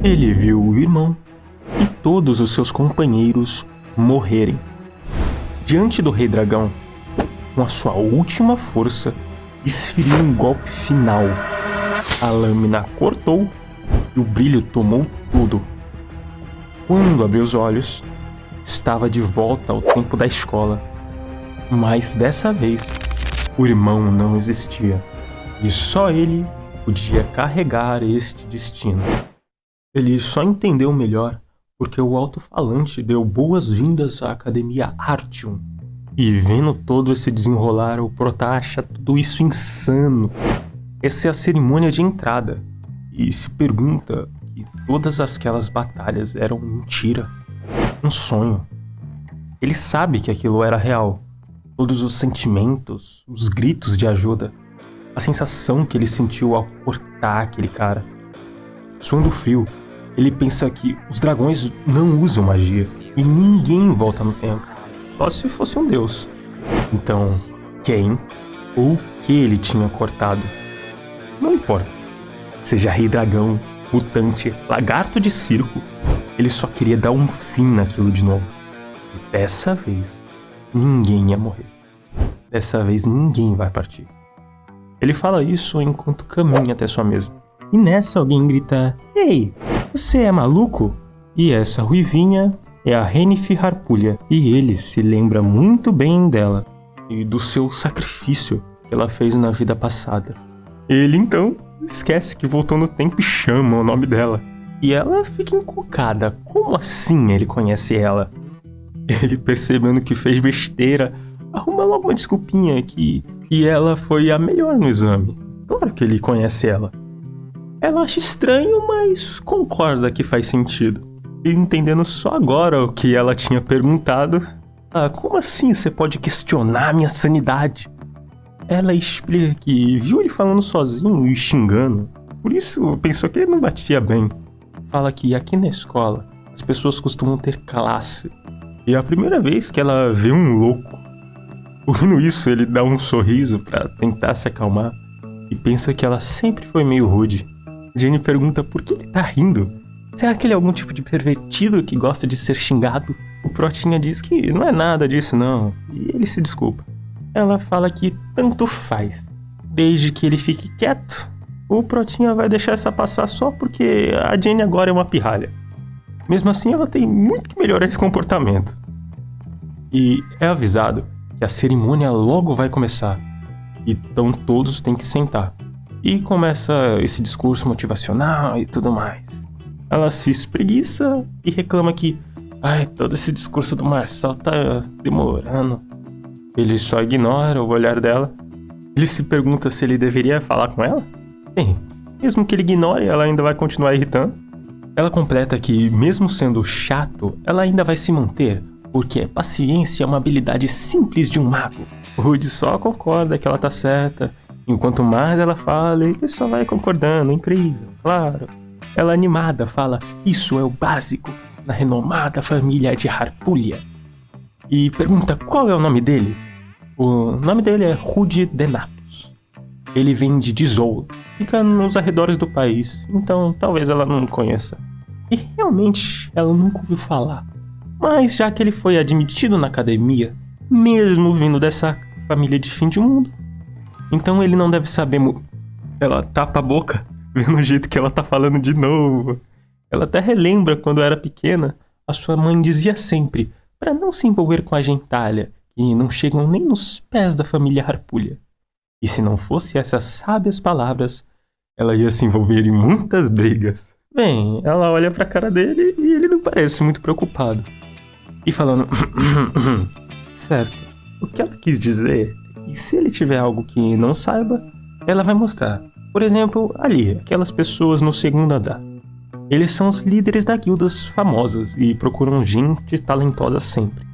Ele viu o irmão e todos os seus companheiros morrerem. Diante do Rei Dragão, com a sua última força, desferiu um golpe final. A lâmina cortou e o brilho tomou tudo. Quando abriu os olhos, estava de volta ao tempo da escola. Mas dessa vez, o irmão não existia. E só ele podia carregar este destino. Ele só entendeu melhor porque o alto-falante deu boas-vindas à Academia Artium. E vendo todo esse desenrolar, o Prota acha tudo isso insano. Essa é a cerimônia de entrada. E se pergunta que todas aquelas batalhas eram mentira. Um sonho. Ele sabe que aquilo era real. Todos os sentimentos, os gritos de ajuda, a sensação que ele sentiu ao cortar aquele cara. Suando frio, ele pensa que os dragões não usam magia e ninguém volta no tempo, só se fosse um deus. Então, quem ou o que ele tinha cortado? Não importa. Seja rei dragão, mutante, lagarto de circo, ele só queria dar um fim naquilo de novo. E dessa vez, ninguém ia morrer. Dessa vez ninguém vai partir. Ele fala isso enquanto caminha até sua mesa. E nessa alguém grita: "Ei, você é maluco?" E essa ruivinha é a Yennefer Harpulha. E ele se lembra muito bem dela e do seu sacrifício que ela fez na vida passada. Ele então esquece que voltou no tempo e chama o nome dela. E ela fica encucada. Como assim ele conhece ela? Ele, percebendo que fez besteira, arruma logo uma desculpinha que ela foi a melhor no exame. Claro que ele conhece ela. Ela acha estranho, mas concorda que faz sentido. E entendendo só agora o que ela tinha perguntado: como assim você pode questionar minha sanidade? Ela explica que viu ele falando sozinho e xingando, por isso pensou que ele não batia bem. Fala que aqui na escola as pessoas costumam ter classe. E é a primeira vez que ela vê um louco. Ouvindo isso, ele dá um sorriso pra tentar se acalmar e pensa que ela sempre foi meio rude. Jenny pergunta por que ele tá rindo. Será que ele é algum tipo de pervertido que gosta de ser xingado? O Protinha diz que não é nada disso não, e ele se desculpa. Ela fala que tanto faz. Desde que ele fique quieto, o Protinha vai deixar essa passar só porque a Jenny agora é uma pirralha. Mesmo assim, ela tem muito que melhorar esse comportamento. E é avisado que a cerimônia logo vai começar. Então todos têm que sentar. E começa esse discurso motivacional e tudo mais. Ela se espreguiça e reclama que todo esse discurso do Marçal tá demorando. Ele só ignora o olhar dela. Ele se pergunta se ele deveria falar com ela. Bem, mesmo que ele ignore, ela ainda vai continuar irritando. Ela completa que, mesmo sendo chato, ela ainda vai se manter, porque paciência é uma habilidade simples de um mago. O Rude só concorda que ela tá certa. Enquanto mais ela fala, ele só vai concordando. Incrível, claro. Ela animada fala: "Isso é o básico na renomada família de Harpulha." E pergunta qual é o nome dele. O nome dele é Rude Denatus. Ele vem de Dizol, fica nos arredores do país, então talvez ela não conheça. E realmente ela nunca ouviu falar. Mas já que ele foi admitido na academia, mesmo vindo dessa família de fim de mundo, então ele não deve saber Ela tapa a boca, vendo o jeito que ela tá falando de novo. Ela até relembra quando era pequena, a sua mãe dizia sempre para não se envolver com a gentalha, que não chegam nem nos pés da família Harpulha. E se não fosse essas sábias palavras, ela ia se envolver em muitas brigas. Bem, ela olha pra cara dele e ele não parece muito preocupado. E falando: certo, o que ela quis dizer é que se ele tiver algo que não saiba, ela vai mostrar. Por exemplo, ali, aquelas pessoas no segundo andar. Eles são os líderes das guildas famosas e procuram gente talentosa sempre.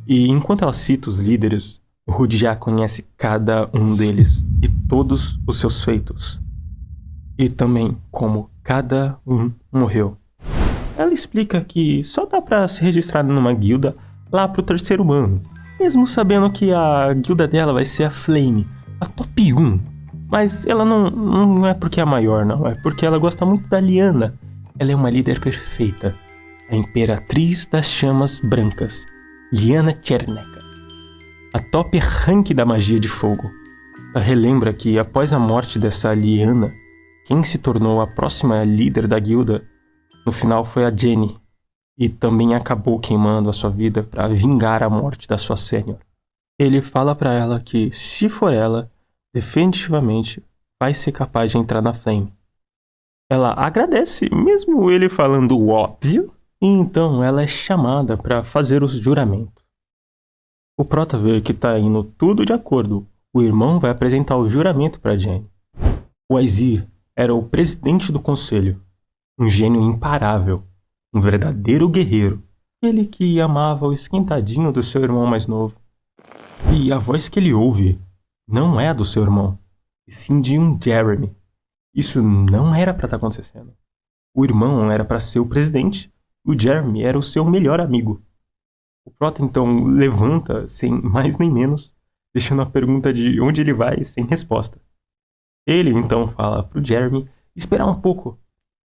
E enquanto ela cita os líderes, o Rude já conhece cada um deles e todos os seus feitos. E também como cada um morreu. Ela explica que só dá pra se registrar numa guilda lá pro terceiro ano, mesmo sabendo que a guilda dela vai ser a Flame, a top 1. Mas ela não é porque é a maior, não. É porque ela gosta muito da Liana. Ela é uma líder perfeita, a Imperatriz das Chamas Brancas, Lyanna Chernecka, a top rank da magia de fogo. Ela relembra que após a morte dessa Lyanna, quem se tornou a próxima líder da guilda, no final foi a Jenny, e também acabou queimando a sua vida para vingar a morte da sua sênior. Ele fala para ela que, se for ela, definitivamente vai ser capaz de entrar na Flame. Ela agradece, mesmo ele falando o óbvio, e então ela é chamada para fazer os juramentos. O Prota vê que tá indo tudo de acordo. O irmão vai apresentar o juramento para Jenny. O Aesir era o presidente do conselho, um gênio imparável, um verdadeiro guerreiro, ele que amava o esquentadinho do seu irmão mais novo. E a voz que ele ouve não é a do seu irmão, e sim de um Jeremy. Isso não era para estar acontecendo. O irmão era para ser o presidente, e o Jeremy era o seu melhor amigo. O Prota então levanta sem mais nem menos, deixando a pergunta de onde ele vai sem resposta. Ele então fala pro Jeremy esperar um pouco.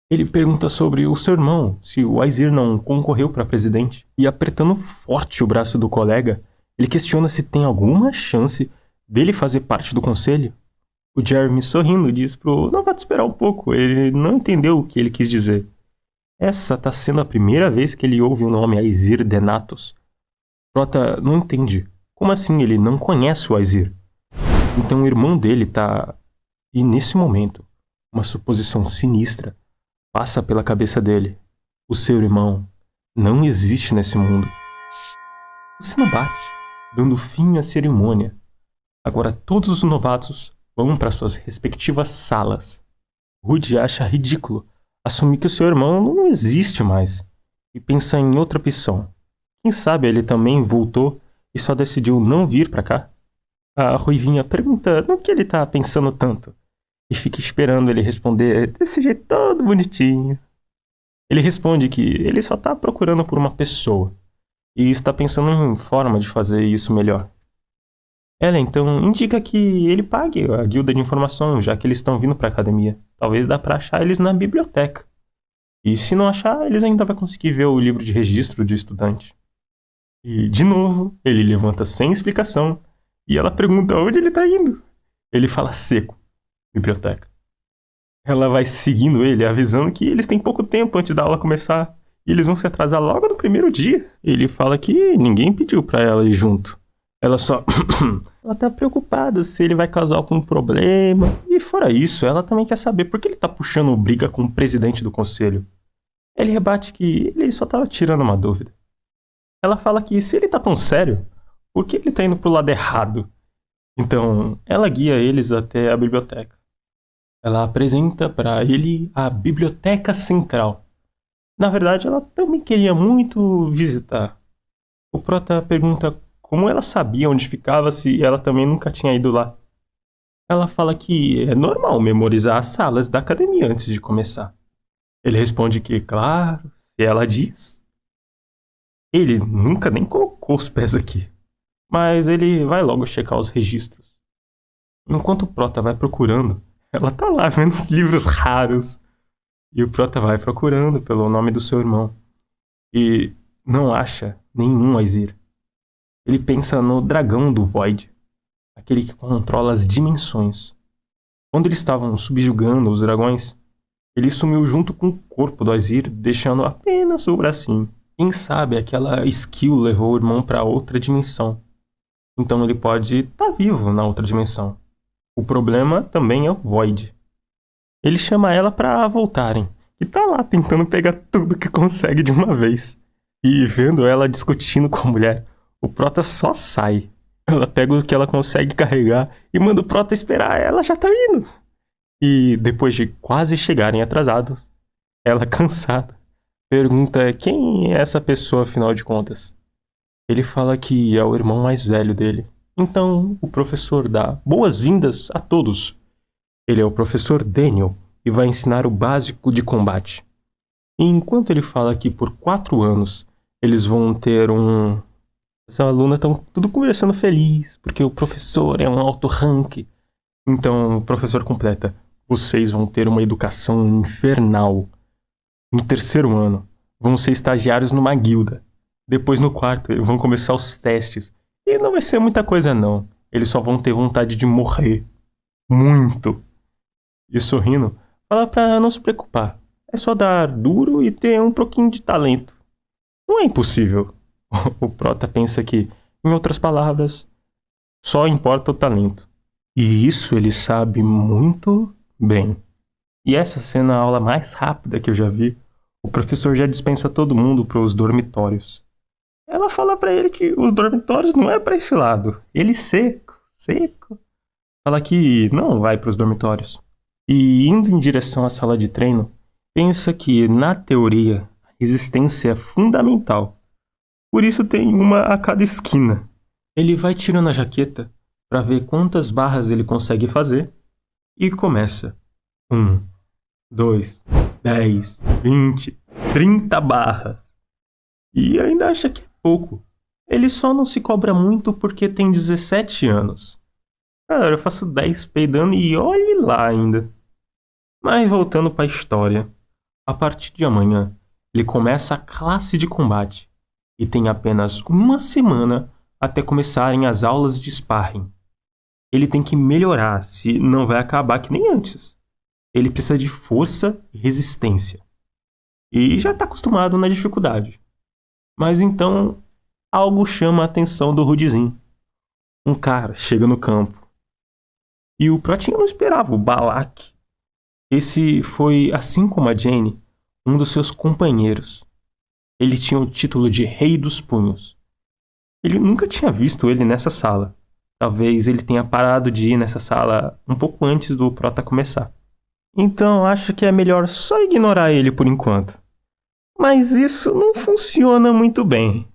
Ele pergunta sobre o seu irmão, se o Aesir não concorreu para presidente, e apertando forte o braço do colega, ele questiona se tem alguma chance dele fazer parte do conselho. O Jeremy, sorrindo, diz pro novato esperar um pouco, ele não entendeu o que ele quis dizer. Essa tá sendo a primeira vez que ele ouve o nome Aesir Denatos. Prota não entende. Como assim ele não conhece o Aesir? Então o irmão dele tá... E nesse momento, uma suposição sinistra passa pela cabeça dele. O seu irmão não existe nesse mundo. O sino bate, dando fim à cerimônia. Agora todos os novatos vão para suas respectivas salas. Rude acha ridículo assumir que o seu irmão não existe mais e pensa em outra opção. Quem sabe ele também voltou e só decidiu não vir para cá? A Ruivinha pergunta no que ele tá pensando tanto e fica esperando ele responder desse jeito todo bonitinho. Ele responde que ele só tá procurando por uma pessoa e está pensando em forma de fazer isso melhor. Ela então indica que ele pague a guilda de informação, já que eles estão vindo para a academia. Talvez dá para achar eles na biblioteca. E se não achar, eles ainda vão conseguir ver o livro de registro de estudante. E, de novo, ele levanta sem explicação e ela pergunta onde ele tá indo. Ele fala seco, biblioteca. Ela vai seguindo ele, avisando que eles têm pouco tempo antes da aula começar e eles vão se atrasar logo no primeiro dia. Ele fala que ninguém pediu para ela ir junto. Ela só... ela tá preocupada se ele vai causar algum problema. E fora isso, ela também quer saber por que ele tá puxando briga com o presidente do conselho. Ele rebate que ele só tava tirando uma dúvida. Ela fala que se ele tá tão sério, por que ele tá indo pro lado errado? Então, ela guia eles até a biblioteca. Ela apresenta para ele a Biblioteca Central. Na verdade, ela também queria muito visitar. O Prota pergunta como ela sabia onde ficava se ela também nunca tinha ido lá. Ela fala que é normal memorizar as salas da academia antes de começar. Ele responde que, claro, se ela diz. Ele nunca nem colocou os pés aqui, mas ele vai logo checar os registros. Enquanto o Prota vai procurando, ela tá lá vendo os livros raros. E o Prota vai procurando pelo nome do seu irmão e não acha nenhum Aesir. Ele pensa no dragão do Void, aquele que controla as dimensões. Quando eles estavam subjugando os dragões, ele sumiu junto com o corpo do Aesir, deixando apenas o bracinho. Quem sabe aquela skill levou o irmão para outra dimensão. Então ele pode estar vivo na outra dimensão. O problema também é o Void. Ele chama ela para voltarem, e tá lá tentando pegar tudo que consegue de uma vez. E vendo ela discutindo com a mulher, o Prota só sai. Ela pega o que ela consegue carregar e manda o Prota esperar. Ela já tá indo. E depois de quase chegarem atrasados, ela, cansada, pergunta quem é essa pessoa afinal de contas. Ele fala que é o irmão mais velho dele. Então o professor dá boas-vindas a todos. Ele é o professor Daniel e vai ensinar o básico de combate. E enquanto ele fala que por 4 anos eles vão ter As alunas estão tudo conversando feliz, porque o professor é um alto rank. Então o professor completa: vocês vão ter uma educação infernal. No terceiro ano, vão ser estagiários numa guilda. Depois no quarto, vão começar os testes. E não vai ser muita coisa não. Eles só vão ter vontade de morrer. Muito. E sorrindo, fala pra não se preocupar. É só dar duro e ter um pouquinho de talento. Não é impossível. O Prota pensa que, em outras palavras, só importa o talento. E isso ele sabe muito bem. E essa sendo a aula mais rápida que eu já vi. O professor já dispensa todo mundo para os dormitórios. Ela fala pra ele que os dormitórios não é pra esse lado. Ele seco. Fala que não vai para os dormitórios. E indo em direção à sala de treino, pensa que, na teoria, a resistência é fundamental. Por isso tem uma a cada esquina. Ele vai tirando a jaqueta para ver quantas barras ele consegue fazer e começa. 1, 2, 10, 20, 30 barras. E ainda acha que é pouco. Ele só não se cobra muito porque tem 17 anos. Cara, eu faço 10 peidando e olhe lá ainda. Mas voltando para a história. A partir de amanhã, ele começa a classe de combate. E tem apenas uma semana até começarem as aulas de sparring. Ele tem que melhorar, se não vai acabar que nem antes. Ele precisa de força e resistência. E já está acostumado na dificuldade. Mas então, algo chama a atenção do Rudizinho. Um cara chega no campo. E o Protinha não esperava o Balak. Esse foi, assim como a Jane, um dos seus companheiros. Ele tinha o título de Rei dos Punhos. Ele nunca tinha visto ele nessa sala. Talvez ele tenha parado de ir nessa sala um pouco antes do Prota começar. Então acho que é melhor só ignorar ele por enquanto. Mas isso não funciona muito bem.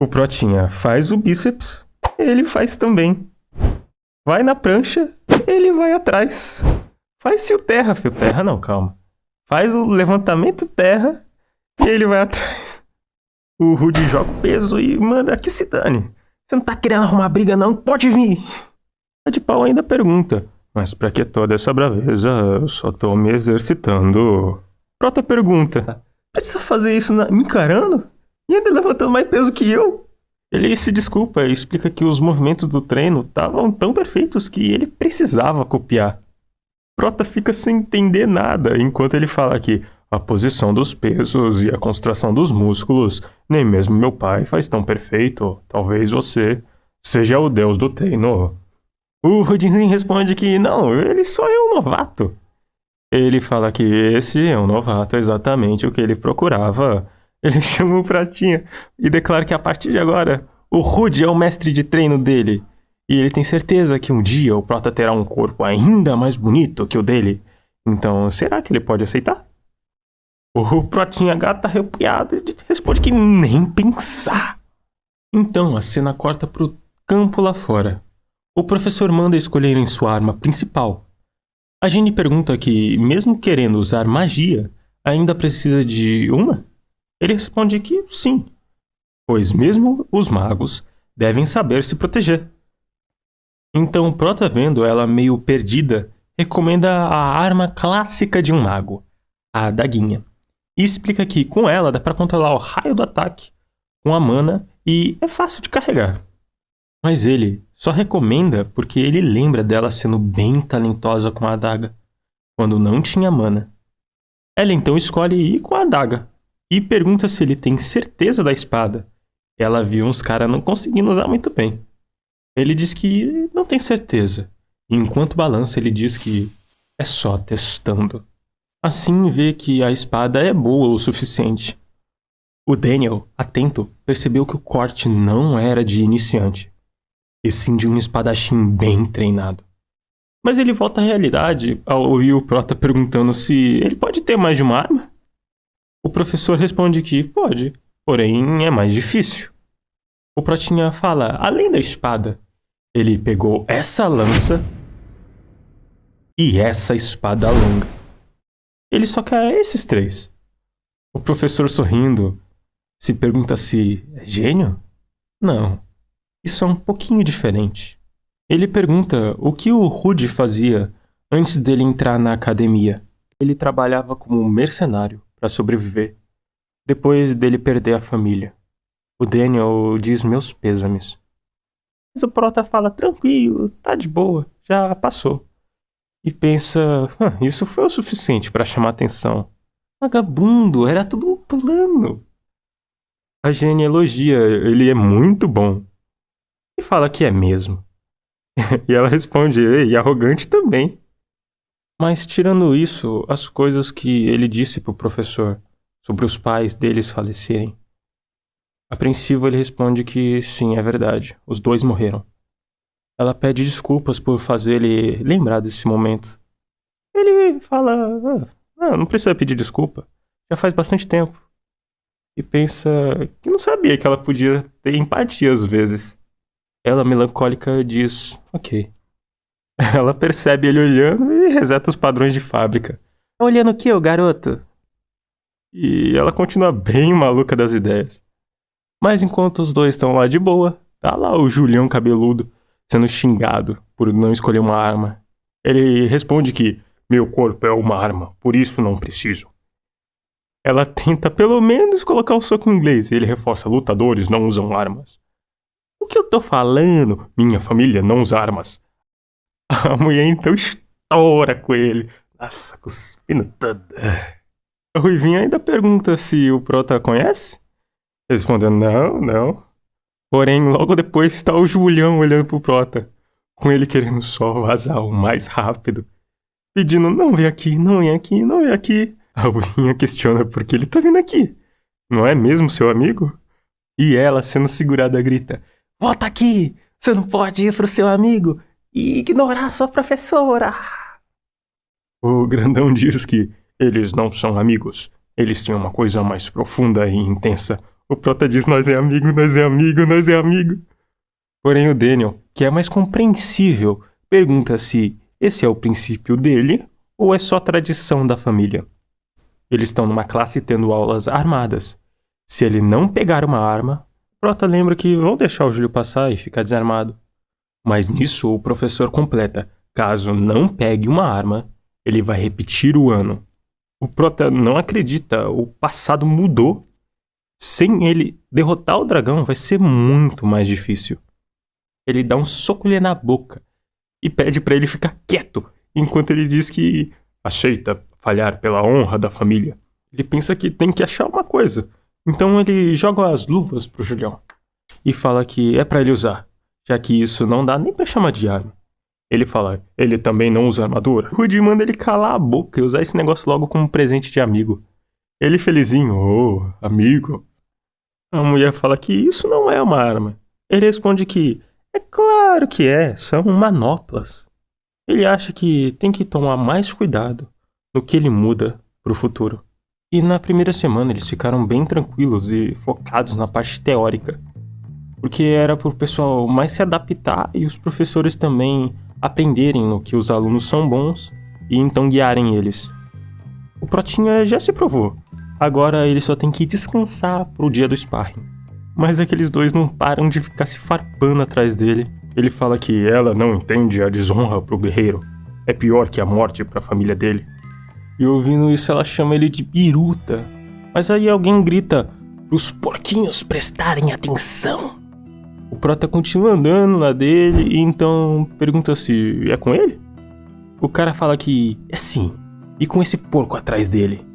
O Protinha faz o bíceps, ele faz também. Vai na prancha, ele vai atrás. Faz fio terra não, calma. Faz o levantamento terra e ele vai atrás. O Rudy joga o peso e manda que se dane. Você não tá querendo arrumar briga não? Pode vir. A de pau ainda pergunta. Mas pra que toda essa braveza? Eu só tô me exercitando. Prota pergunta. Precisa fazer isso me encarando? E ainda levantando mais peso que eu? Ele se desculpa e explica que os movimentos do treino estavam tão perfeitos que ele precisava copiar. Prota fica sem entender nada enquanto ele fala que a posição dos pesos e a concentração dos músculos nem mesmo meu pai faz tão perfeito. Talvez você seja o deus do treino. O Rudinzinho responde que não, ele só é um novato. Ele fala que esse é um novato, exatamente o que ele procurava. Ele chama o Pratinha e declara que a partir de agora o Rudy é o mestre de treino dele. E ele tem certeza que um dia o Prota terá um corpo ainda mais bonito que o dele. Então, será que ele pode aceitar? O Protinha gata arrepiado responde que nem pensar. Então, a cena corta pro campo lá fora. O professor manda escolherem sua arma principal. A Jenny pergunta que, mesmo querendo usar magia, ainda precisa de uma? Ele responde que sim, pois mesmo os magos devem saber se proteger. Então, Prota, vendo ela meio perdida, recomenda a arma clássica de um mago, a adaguinha, e explica que com ela dá para controlar o raio do ataque com a mana e é fácil de carregar. Mas ele só recomenda porque ele lembra dela sendo bem talentosa com a adaga, quando não tinha mana. Ela então escolhe ir com a adaga e pergunta se ele tem certeza da espada. Ela viu uns caras não conseguindo usar muito bem. Ele diz que não tem certeza. E enquanto balança, ele diz que é só testando. Assim vê que a espada é boa o suficiente. O Daniel, atento, percebeu que o corte não era de iniciante, e sim de um espadachim bem treinado. Mas ele volta à realidade ao ouvir o Prota perguntando se ele pode ter mais de uma arma. O professor responde que pode, porém é mais difícil. O Protinha fala, além da espada, ele pegou essa lança e essa espada longa. Ele só quer esses 3. O professor, sorrindo, se pergunta se é gênio? Não, isso é um pouquinho diferente. Ele pergunta o que o Rudy fazia antes dele entrar na academia. Ele trabalhava como mercenário para para sobreviver, depois dele perder a família. O Daniel diz meus pêsames. Mas o Prota fala, tranquilo, tá de boa, já passou. E pensa, isso foi o suficiente para chamar atenção. Vagabundo, era tudo um plano. A Jenny elogia, ele é muito bom. E fala que é mesmo. E ela responde, e arrogante também. Mas tirando isso, as coisas que ele disse pro professor sobre os pais deles falecerem. Apreensivo, ele responde que sim, é verdade, os dois morreram. Ela pede desculpas por fazer ele lembrar desse momento. Ele fala, não precisa pedir desculpa, já faz bastante tempo. E pensa que não sabia que ela podia ter empatia às vezes. Ela, melancólica, diz, ok. Ela percebe ele olhando e reseta os padrões de fábrica. Tá olhando o que, ô garoto? E ela continua bem maluca das ideias. Mas enquanto os dois estão lá de boa, tá lá o Julião cabeludo sendo xingado por não escolher uma arma. Ele responde que meu corpo é uma arma, por isso não preciso. Ela tenta pelo menos colocar um soco em inglês e ele reforça, lutadores não usam armas. O que eu tô falando? Minha família não usa armas. A mulher então estoura com ele. Nossa, cuspindo toda. A Ruivinha ainda pergunta se o Prota conhece? Respondendo, não. Porém, logo depois está o Julião olhando pro Prota, com ele querendo só vazar o mais rápido, pedindo, não vem aqui. A Ruivinha questiona por que ele tá vindo aqui. Não é mesmo seu amigo? E ela, sendo segurada, grita, volta aqui, você não pode ir pro seu amigo e ignorar sua professora. O grandão diz que eles não são amigos, eles têm uma coisa mais profunda e intensa. O Prota diz, nós é amigo. Porém o Daniel, que é mais compreensível, pergunta se esse é o princípio dele ou é só tradição da família. Eles estão numa classe tendo aulas armadas. Se ele não pegar uma arma, Prota lembra que vão deixar o Júlio passar e ficar desarmado. Mas nisso o professor completa, caso não pegue uma arma, ele vai repetir o ano. O Prota não acredita, o passado mudou. Sem ele derrotar o dragão vai ser muito mais difícil. Ele dá um soco-lhe na boca e pede pra ele ficar quieto, enquanto ele diz que aceita falhar pela honra da família. Ele pensa que tem que achar uma coisa, então ele joga as luvas pro Julião e fala que é pra ele usar, já que isso não dá nem pra chamar de arma. Ele fala, ele também não usa armadura. O Rudy manda ele calar a boca e usar esse negócio logo como um presente de amigo. Ele felizinho, amigo. A mulher fala que isso não é uma arma. Ele responde que é claro que é, são manoplas. Ele acha que tem que tomar mais cuidado no que ele muda pro futuro. E na primeira semana eles ficaram bem tranquilos e focados na parte teórica, porque era pro pessoal mais se adaptar e os professores também aprenderem no que os alunos são bons e então guiarem eles. O Protinha já se provou. Agora ele só tem que descansar pro dia do sparring. Mas aqueles dois não param de ficar se farpando atrás dele. Ele fala que ela não entende a desonra pro guerreiro. É pior que a morte pra família dele. E ouvindo isso ela chama ele de biruta. Mas aí alguém grita pros porquinhos prestarem atenção. O Prota continua andando na dele e então pergunta se é com ele? O cara fala que é sim, e com esse porco atrás dele.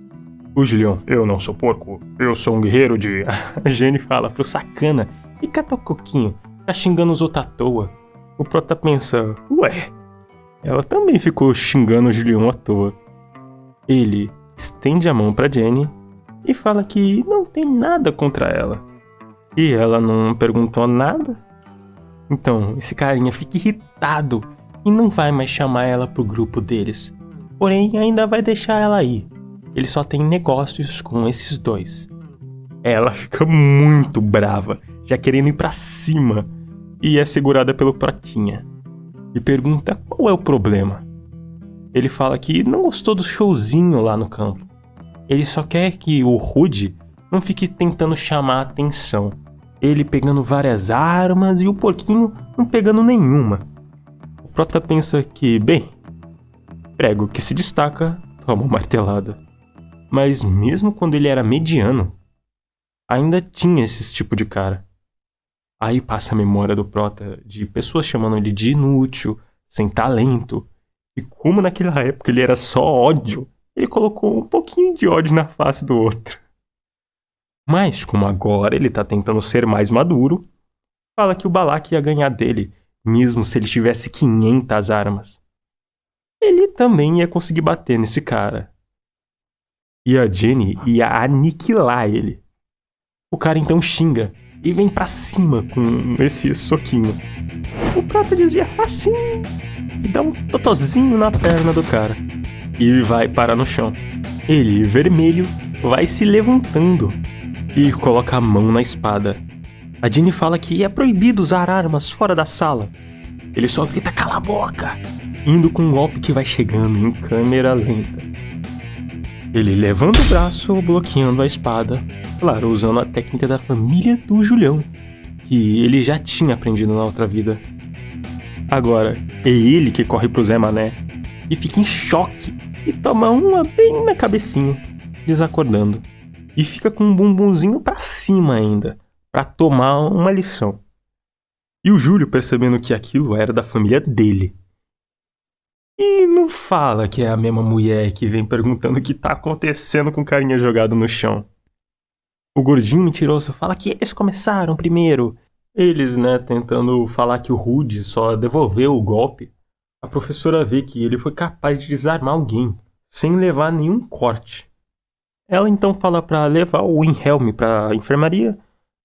O Julião, eu não sou porco, eu sou um guerreiro de... A Jenny fala pro sacana e cata o coquinho, tá xingando os outros à toa. O Prota pensa, ué, ela também ficou xingando o Julião à toa. Ele estende a mão pra Jenny e fala que não tem nada contra ela. E ela não perguntou nada. Então, esse carinha fica irritado e não vai mais chamar ela pro grupo deles. Porém, ainda vai deixar ela ir. Ele só tem negócios com esses dois. Ela fica muito brava, já querendo ir pra cima, e é segurada pelo Protinha. E pergunta qual é o problema. Ele fala que não gostou do showzinho lá no campo. Ele só quer que o Rude não fique tentando chamar a atenção. Ele pegando várias armas e o porquinho não pegando nenhuma. O Prota pensa que, bem, prego que se destaca, toma uma martelada. Mas mesmo quando ele era mediano, ainda tinha esse tipo de cara. Aí passa a memória do Prota de pessoas chamando ele de inútil, sem talento. E como naquela época ele era só ódio, ele colocou um pouquinho de ódio na face do outro. Mas como agora ele tá tentando ser mais maduro, fala que o Balak ia ganhar dele, mesmo se ele tivesse 500 armas. Ele também ia conseguir bater nesse cara. E a Jenny ia aniquilar ele. O cara então xinga e vem pra cima com esse soquinho. O Prota desvia facinho e dá um totozinho na perna do cara. E vai parar no chão. Ele, vermelho, vai se levantando e coloca a mão na espada. A Jenny fala que é proibido usar armas fora da sala. Ele só grita cala a boca, indo com um golpe que vai chegando em câmera lenta. Ele levanta o braço, bloqueando a espada, claro, usando a técnica da família do Julião, que ele já tinha aprendido na outra vida. Agora, é ele que corre pro Zé Mané e fica em choque e toma uma bem na cabecinha, desacordando. E fica com um bumbumzinho pra cima ainda, pra tomar uma lição. E o Júlio, percebendo que aquilo era da família dele. E não fala que é a mesma mulher que vem perguntando o que tá acontecendo com o carinha jogado no chão. O gordinho mentiroso fala que eles começaram primeiro. Eles, tentando falar que o Rude só devolveu o golpe. A professora vê que ele foi capaz de desarmar alguém, sem levar nenhum corte. Ela então fala pra levar o Wilhelm pra enfermaria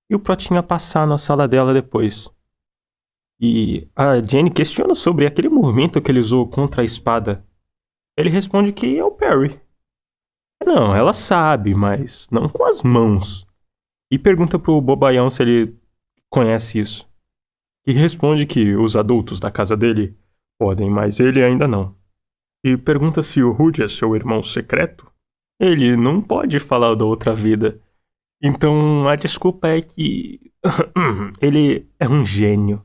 e o Protinha passar na sala dela depois. E a Jenny questiona sobre aquele movimento que ele usou contra a espada. Ele responde que é o parry. Não, ela sabe, mas não com as mãos. E pergunta pro Bobaião se ele conhece isso. E responde que os adultos da casa dele podem, mas ele ainda não. E pergunta se o Rude é seu irmão secreto. Ele não pode falar da outra vida. Então a desculpa é que ele é um gênio.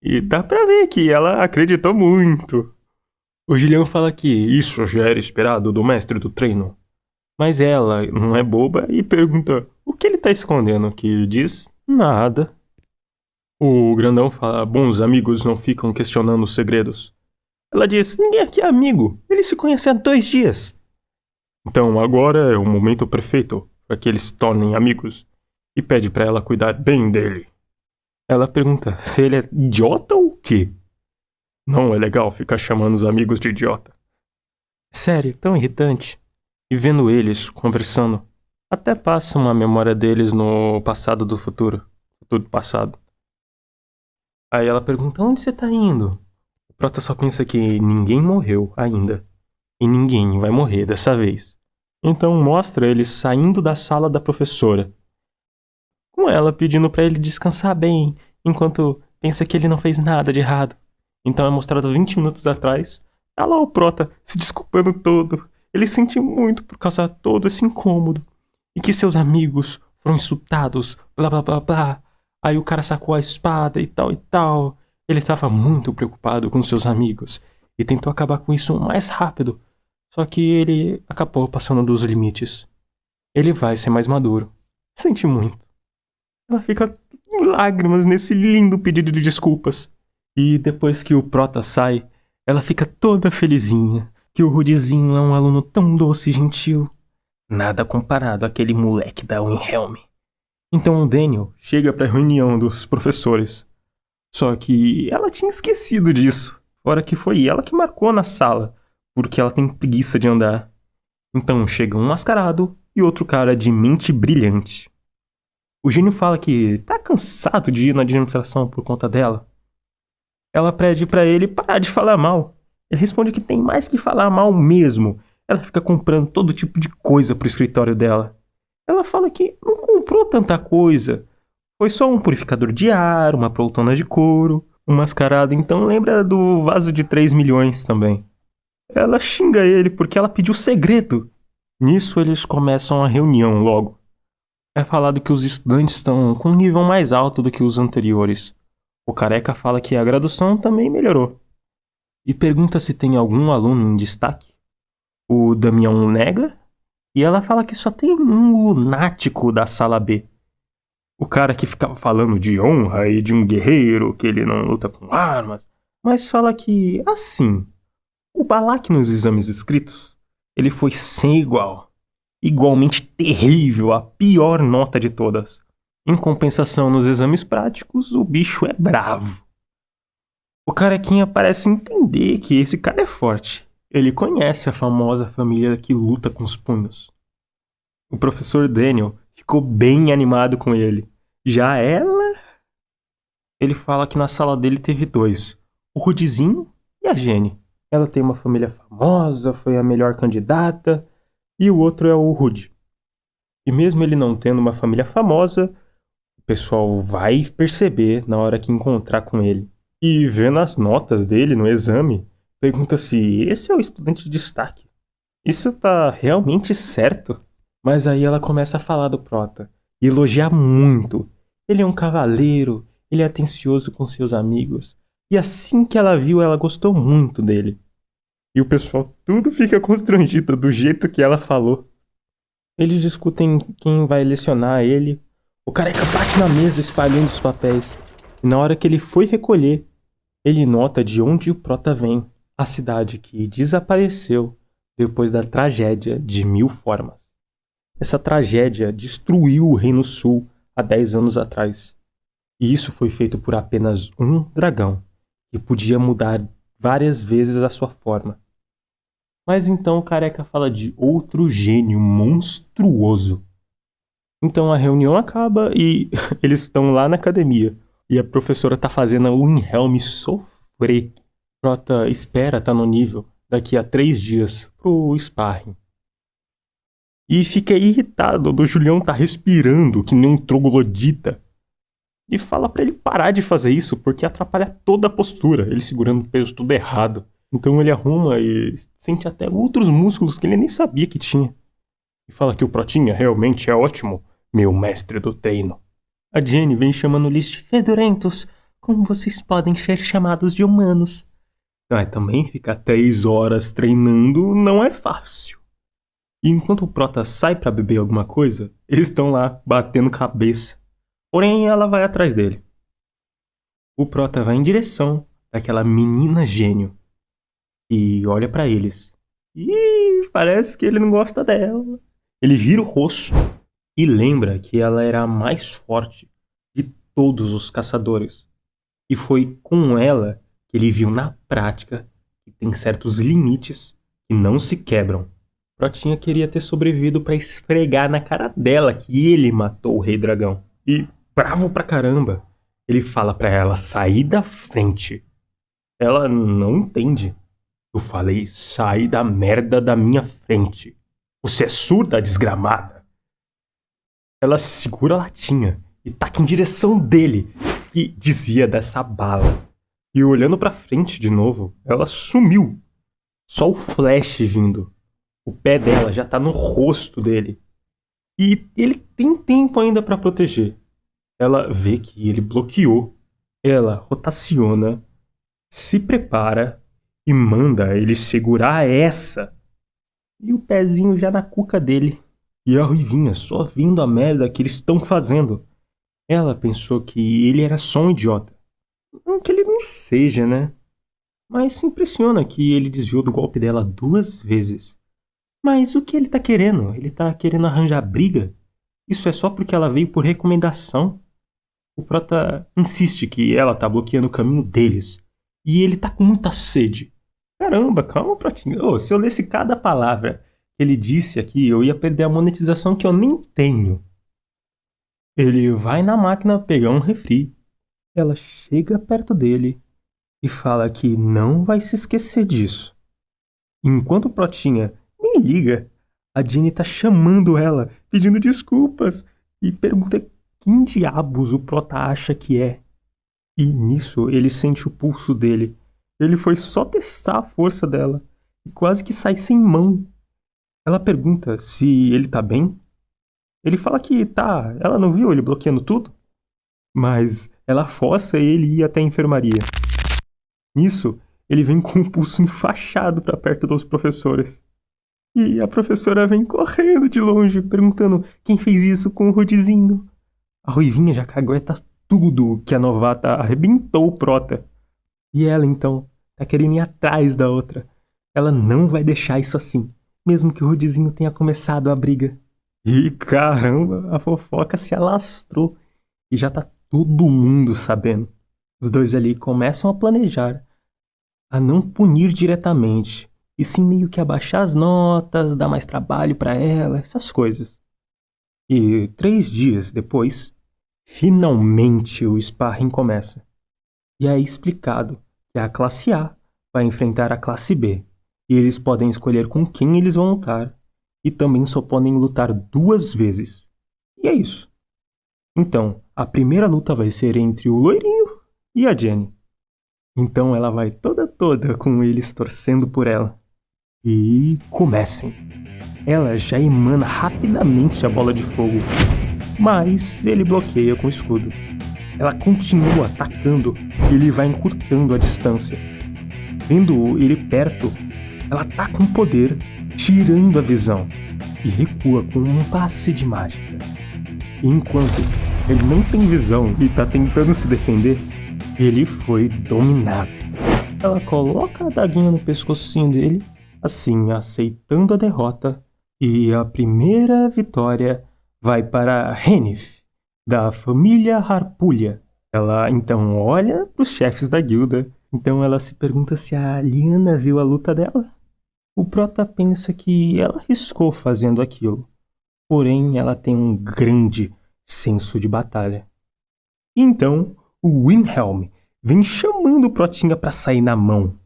E dá pra ver que ela acreditou muito. O Julião fala que isso já era esperado do mestre do treino. Mas ela não é boba e pergunta o que ele tá escondendo, que diz nada. O grandão fala, bons amigos não ficam questionando os segredos. Ela diz, ninguém aqui é amigo, eles se conhecem há 2 dias. Então agora é o momento perfeito para que eles se tornem amigos. E pede pra ela cuidar bem dele. Ela pergunta se ele é idiota ou o quê? Não é legal ficar chamando os amigos de idiota. Sério, tão irritante. E vendo eles conversando, até passa uma memória deles no passado do futuro. Futuro passado. Aí ela pergunta, onde você tá indo? O Prota só pensa que ninguém morreu ainda. E ninguém vai morrer dessa vez. Então mostra eles saindo da sala da professora. Com ela pedindo pra ele descansar bem, enquanto pensa que ele não fez nada de errado. Então é mostrado 20 minutos atrás, tá lá o Prota se desculpando todo. Ele sente muito por causa de todo esse incômodo. E que seus amigos foram insultados, blá blá blá blá. Aí o cara sacou a espada e tal e tal. Ele estava muito preocupado com seus amigos e tentou acabar com isso o mais rápido. Só que ele acabou passando dos limites. Ele vai ser mais maduro. Sente muito. Ela fica em lágrimas nesse lindo pedido de desculpas. E depois que o Prota sai, ela fica toda felizinha. Que o Rudizinho é um aluno tão doce e gentil. Nada comparado àquele moleque da Wilhelm. Então o Daniel chega pra reunião dos professores. Só que ela tinha esquecido disso. Fora que foi ela que marcou na sala. Porque ela tem preguiça de andar. Então chega um mascarado e outro cara de mente brilhante. O gênio fala que tá cansado de ir na administração por conta dela. Ela pede pra ele parar de falar mal. Ele responde que tem mais que falar mal mesmo. Ela fica comprando todo tipo de coisa pro escritório dela. Ela fala que não comprou tanta coisa. Foi só um purificador de ar, uma poltrona de couro. Um mascarado então lembra do vaso de 3 milhões também. Ela xinga ele porque ela pediu segredo. Nisso eles começam a reunião logo. É falado que os estudantes estão com um nível mais alto do que os anteriores. O Careca fala que a graduação também melhorou. E pergunta se tem algum aluno em destaque. O Damião nega E ela fala que só tem um lunático da sala B. O cara que ficava falando de honra e de um guerreiro, que ele não luta com armas, mas fala que, assim, o Balak nos exames escritos, ele foi sem igual. Igualmente terrível, a pior nota de todas. Em compensação, nos exames práticos, o bicho é bravo. O carequinha parece entender que esse cara é forte. Ele conhece a famosa família que luta com os punhos. O professor Daniel ficou bem animado com ele. Já ela... Ele fala que na sala dele teve dois. O Rudizinho e a Jenny. Ela tem uma família famosa, foi a melhor candidata. E o outro é o Rudy. E mesmo ele não tendo uma família famosa, o pessoal vai perceber na hora que encontrar com ele. E vendo as notas dele no exame, pergunta se esse é o estudante de destaque. Isso tá realmente certo? Mas aí ela começa a falar do Prota e elogiar muito. Ele é um cavaleiro, ele é atencioso com seus amigos. E assim que ela viu, ela gostou muito dele. E o pessoal tudo fica constrangido do jeito que ela falou. Eles discutem quem vai lecionar ele. O careca bate na mesa espalhando os papéis. E na hora que ele foi recolher, ele nota de onde o Prota vem. A cidade que desapareceu depois da tragédia de Mil Formas. Essa tragédia destruiu o Reino Sul há 10 anos atrás. E isso foi feito por apenas um dragão, que podia mudar várias vezes a sua forma. Mas então o careca fala de outro gênio monstruoso. Então a reunião acaba e eles estão lá na academia. E a professora tá fazendo a Wilhelm sofrer. Prota espera tá no nível daqui a 3 dias pro sparring. E fica irritado do Julião tá respirando que nem um troglodita. E fala pra ele parar de fazer isso porque atrapalha toda a postura, ele segurando o peso tudo errado. Então ele arruma e sente até outros músculos que ele nem sabia que tinha. E fala que o Protinha realmente é ótimo, meu mestre do treino. A Jenny vem chamando eles de fedorentos, como vocês podem ser chamados de humanos. Também ficar 3 horas treinando não é fácil. E enquanto o Prota sai pra beber alguma coisa, eles estão lá batendo cabeça. Porém, ela vai atrás dele. O Prota vai em direção daquela menina gênio. E olha pra eles. E parece que ele não gosta dela. Ele vira o rosto e lembra que ela era a mais forte de todos os caçadores. E foi com ela que ele viu na prática que tem certos limites que não se quebram. Protinha queria ter sobrevivido pra esfregar na cara dela que ele matou o Rei Dragão. E, bravo pra caramba, ele fala pra ela sair da frente. Ela não entende. Eu falei, sai da merda da minha frente. Você é surda, desgramada? Ela segura a latinha e taca em direção dele, que desvia dessa bala. E olhando pra frente de novo, ela sumiu. Só o flash vindo. O pé dela já tá no rosto dele. E ele tem tempo ainda pra proteger. Ela vê que ele bloqueou. Ela rotaciona, se prepara e manda ele segurar essa. E o pezinho já na cuca dele. E a Ruivinha só vindo a merda que eles estão fazendo. Ela pensou que ele era só um idiota. Não que ele não seja, né? Mas se impressiona que ele desviou do golpe dela 2 vezes. Mas o que ele tá querendo? Ele tá querendo arranjar briga? Isso é só porque ela veio por recomendação? O Prota insiste que ela tá bloqueando o caminho deles. E ele tá com muita sede. Caramba, calma, Protinho. Se eu lesse cada palavra que ele disse aqui, eu ia perder a monetização que eu nem tenho. Ele vai na máquina pegar um refri. Ela chega perto dele e fala que não vai se esquecer disso. Enquanto o Protinha nem liga, a Jenny tá chamando ela, pedindo desculpas e pergunta quem diabos o Prota acha que é. E nisso ele sente o pulso dele. Ele foi só testar a força dela e quase que sai sem mão. Ela pergunta se ele tá bem. Ele fala que tá, ela não viu ele bloqueando tudo? Mas ela força ele ir até a enfermaria. Nisso, ele vem com o pulso enfaixado pra perto dos professores. E a professora vem correndo de longe, perguntando quem fez isso com o Rudizinho. A Ruivinha já cagueta tudo que a novata arrebentou o Prota. E ela, então, tá querendo ir atrás da outra. Ela não vai deixar isso assim, mesmo que o Rudizinho tenha começado a briga. E caramba, a fofoca se alastrou. E já tá todo mundo sabendo. Os dois ali começam a planejar, a não punir diretamente, e sim meio que abaixar as notas, dar mais trabalho pra ela, essas coisas. E 3 dias depois, finalmente o sparring começa. E é explicado que a classe A vai enfrentar a classe B, e eles podem escolher com quem eles vão lutar, e também só podem lutar 2 vezes. E é isso. Então, a primeira luta vai ser entre o loirinho e a Jenny. Então ela vai toda com eles torcendo por ela. E comecem. Ela já emana rapidamente a bola de fogo, mas ele bloqueia com o escudo. Ela continua atacando e ele vai encurtando a distância. Vendo ele perto, ela tá com poder, tirando a visão, e recua com um passe de mágica. E enquanto ele não tem visão e tá tentando se defender, ele foi dominado. Ela coloca a adaguinha no pescocinho dele, assim aceitando a derrota, e a primeira vitória vai para Henif, da família Harpulha. Ela então olha para os chefes da guilda, então ela se pergunta se a Liana viu a luta dela. O Prota pensa que ela arriscou fazendo aquilo, porém ela tem um grande senso de batalha. Então, o Wilhelm vem chamando o Protinha pra sair na mão.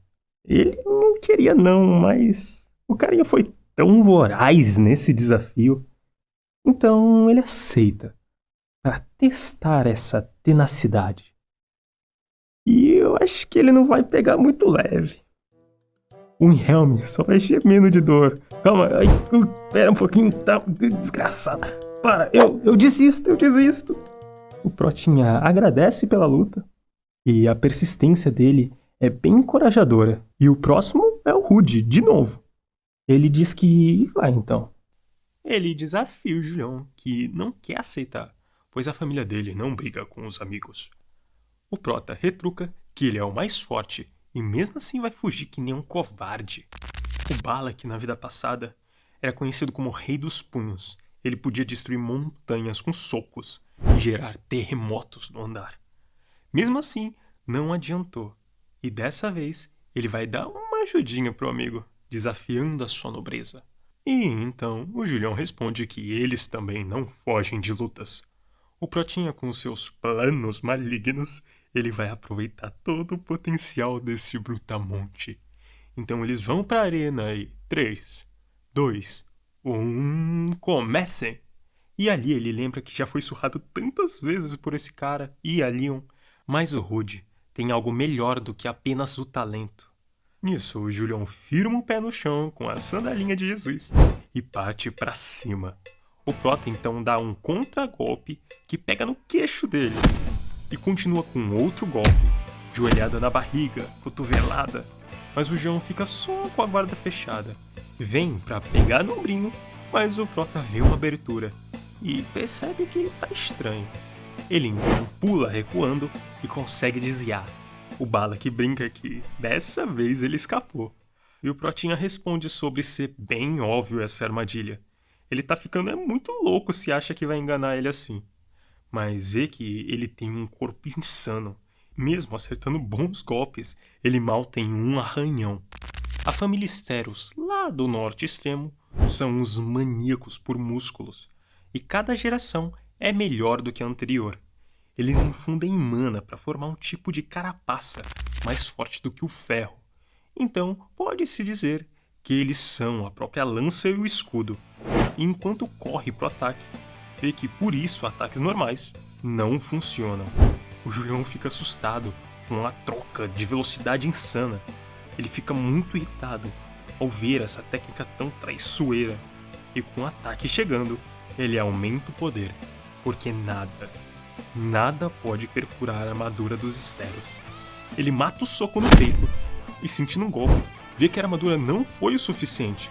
Ele não queria não, mas o carinha foi tão voraz nesse desafio. Então ele aceita, para testar essa tenacidade. E eu acho que ele não vai pegar muito leve. O Wilhelm só vai gemendo de dor. Calma, pera um pouquinho, tá desgraçado. Para, eu desisto. O Protinha agradece pela luta, e a persistência dele é bem encorajadora. E o próximo é o Rude, de novo. Ele diz que vai então. Ele desafia o Julião, que não quer aceitar, pois a família dele não briga com os amigos. O Prota retruca que ele é o mais forte e mesmo assim vai fugir que nem um covarde. O Bala, que na vida passada era conhecido como Rei dos Punhos, ele podia destruir montanhas com socos e gerar terremotos no andar. Mesmo assim, não adiantou, e dessa vez ele vai dar uma ajudinha pro amigo, desafiando a sua nobreza. E então o Julião responde que eles também não fogem de lutas. O Protinha, com seus planos malignos, ele vai aproveitar todo o potencial desse brutamonte. Então eles vão pra arena e 3, 2, 1, comecem! E ali ele lembra que já foi surrado tantas vezes por esse cara e a Leon, mas o Rude tem algo melhor do que apenas o talento. Nisso, o Julião firma o pé no chão com a sandalinha de Jesus e parte pra cima. O Prota então dá um contragolpe que pega no queixo dele e continua com outro golpe, joelhada na barriga, cotovelada, mas o João fica só com a guarda fechada. Vem pra pegar no ombrinho, mas o Prota vê uma abertura e percebe que tá estranho. Ele então pula recuando e consegue desviar. O Bala que brinca que dessa vez ele escapou. E o Protinha responde sobre ser bem óbvio essa armadilha. Ele tá ficando muito louco se acha que vai enganar ele assim. Mas vê que ele tem um corpo insano. Mesmo acertando bons golpes, ele mal tem um arranhão. A família Steros, lá do norte extremo, são uns maníacos por músculos. E cada geração é melhor do que a anterior. Eles infundem mana para formar um tipo de carapaça mais forte do que o ferro. Então, pode-se dizer que eles são a própria lança e o escudo. E enquanto corre pro ataque, vê que por isso ataques normais não funcionam. O Julião fica assustado com a troca de velocidade insana. Ele fica muito irritado ao ver essa técnica tão traiçoeira. E com o ataque chegando, ele aumenta o poder, porque nada pode perfurar a armadura dos Steros. Ele mata o soco no peito e, sentindo um golpe, vê que a armadura não foi o suficiente.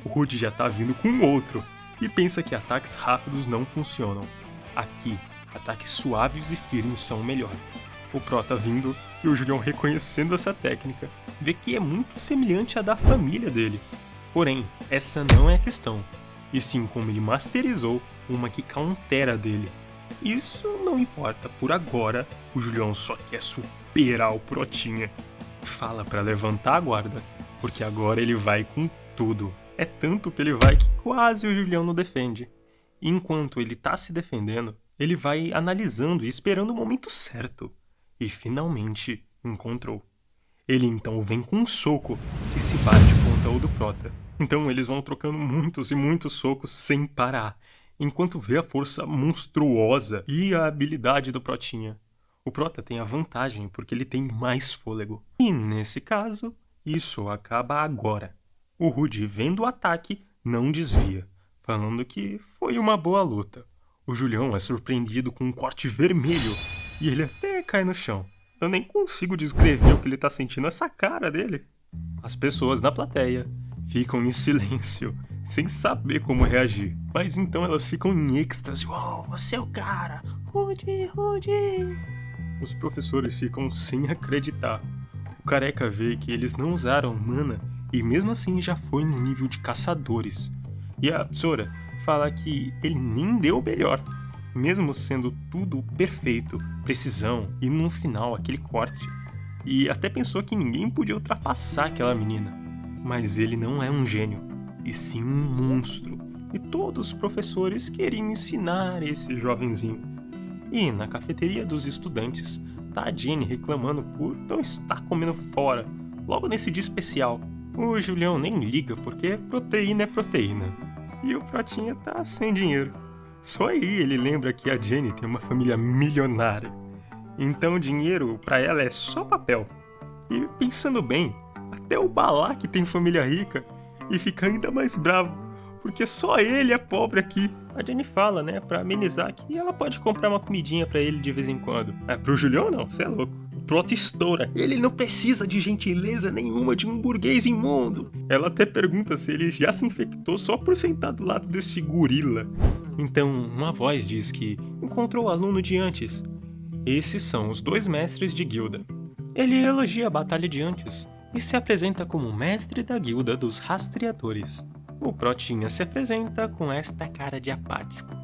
O Rude já tá vindo com outro e pensa que ataques rápidos não funcionam. Aqui, ataques suaves e firmes são o melhor. O Prota vindo e o Julião reconhecendo essa técnica, vê que é muito semelhante à da família dele. Porém, essa não é a questão, e sim como ele masterizou uma que countera dele. Isso não importa, por agora o Julião só quer superar o Protinha. Fala pra levantar a guarda, porque agora ele vai com tudo. É tanto que ele vai que quase o Julião não defende. E enquanto ele tá se defendendo, ele vai analisando e esperando o momento certo. E finalmente encontrou. Ele então vem com um soco que se bate contra o do Prota. Então eles vão trocando muitos e muitos socos sem parar, enquanto vê a força monstruosa e a habilidade do Protinha. O Prota tem a vantagem porque ele tem mais fôlego. E nesse caso, isso acaba agora. O Rude, vendo o ataque, não desvia, falando que foi uma boa luta. O Julião é surpreendido com um corte vermelho e ele até cai no chão. Eu nem consigo descrever o que ele tá sentindo, essa cara dele. As pessoas na plateia ficam em silêncio, sem saber como reagir. Mas então elas ficam em êxtase. Uau, você é o cara! Rude, Rude! Os professores ficam sem acreditar. O Careca vê que eles não usaram mana e mesmo assim já foi no nível de caçadores. E a Sora fala que ele nem deu o melhor, mesmo sendo tudo perfeito, precisão e no final aquele corte. E até pensou que ninguém podia ultrapassar aquela menina. Mas ele não é um gênio, e sim um monstro. E todos os professores queriam ensinar esse jovenzinho. E na cafeteria dos estudantes, tá a Jenny reclamando por não estar comendo fora, logo nesse dia especial. O Julião nem liga porque proteína é proteína. E o Protinha tá sem dinheiro. Só aí ele lembra que a Jenny tem uma família milionária. Então o dinheiro pra ela é só papel. E pensando bem, até o Balak tem família rica e fica ainda mais bravo, porque só ele é pobre aqui. A Jenny fala, né, pra amenizar que ela pode comprar uma comidinha pra ele de vez em quando. Pro Julião não, cê é louco. O Prota estoura, ele não precisa de gentileza nenhuma de um burguês imundo. Ela até pergunta se ele já se infectou só por sentar do lado desse gorila. Então uma voz diz que encontrou o aluno de antes. Esses são os 2 mestres de guilda. Ele elogia a batalha de antes e se apresenta como mestre da guilda dos rastreadores. O Protinha se apresenta com esta cara de apático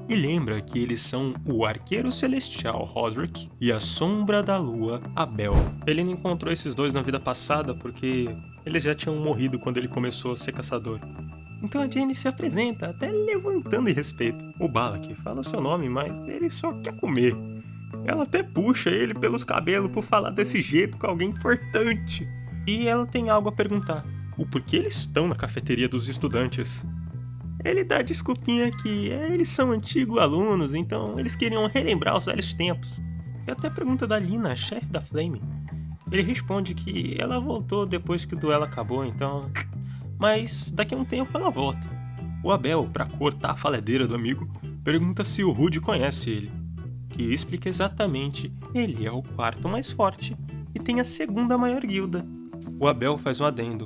e lembra que eles são o Arqueiro Celestial Roderick e a Sombra da Lua Abel. Ele não encontrou esses dois na vida passada porque eles já tinham morrido quando ele começou a ser caçador. Então a Jenny se apresenta, até levantando em respeito. O Balak fala seu nome, mas ele só quer comer. Ela até puxa ele pelos cabelos por falar desse jeito com alguém importante. E ela tem algo a perguntar. O porquê eles estão na cafeteria dos estudantes. Ele dá a desculpinha que eles são antigos alunos, então eles queriam relembrar os velhos tempos. E até pergunta da Lina, a chefe da Flame. Ele responde que ela voltou depois que o duelo acabou, então... Mas daqui a um tempo ela volta. O Abel, pra cortar a faladeira do amigo, pergunta se o Rude conhece ele. Que explica exatamente, ele é o 4º mais forte e tem a 2ª maior guilda. O Abel faz um adendo,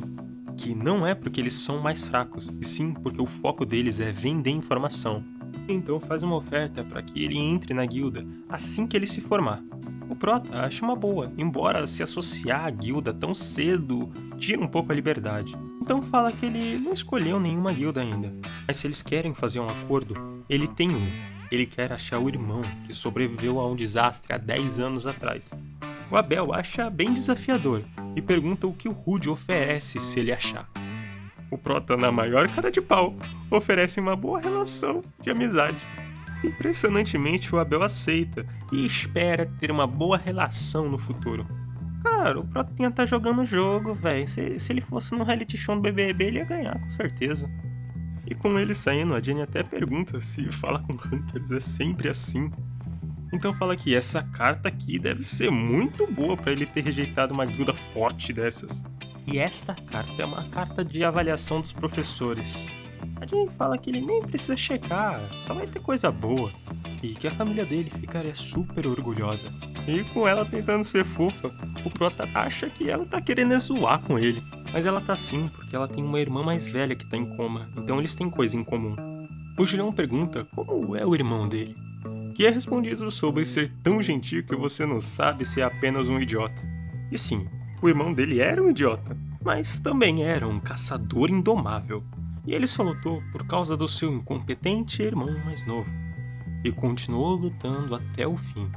que não é porque eles são mais fracos, e sim porque o foco deles é vender informação. Então faz uma oferta para que ele entre na guilda assim que ele se formar. O Prota acha uma boa, embora se associar à guilda tão cedo tira um pouco a liberdade. Então fala que ele não escolheu nenhuma guilda ainda, mas se eles querem fazer um acordo, ele tem um. Ele quer achar o irmão que sobreviveu a um desastre há 10 anos atrás. O Abel acha bem desafiador e pergunta o que o Rude oferece se ele achar. O Prota, na maior cara de pau, oferece uma boa relação de amizade. Impressionantemente, o Abel aceita e espera ter uma boa relação no futuro. Cara, o Protinha tá jogando o jogo, velho. Se ele fosse num reality show do BBB, ele ia ganhar, com certeza. E com ele saindo, a Jenny até pergunta se fala com hackers é sempre assim. Então fala que essa carta aqui deve ser muito boa pra ele ter rejeitado uma guilda forte dessas. E esta carta é uma carta de avaliação dos professores. A Jenny fala que ele nem precisa checar, só vai ter coisa boa. E que a família dele ficaria super orgulhosa. E com ela tentando ser fofa, o Prota acha que ela tá querendo zoar com ele. Mas ela tá assim porque ela tem uma irmã mais velha que tá em coma, então eles têm coisa em comum. O Julião pergunta como é o irmão dele, que é respondido sobre ser tão gentil que você não sabe se é apenas um idiota. E sim, o irmão dele era um idiota, mas também era um caçador indomável. E ele só lutou por causa do seu incompetente irmão mais novo. E continuou lutando até o fim.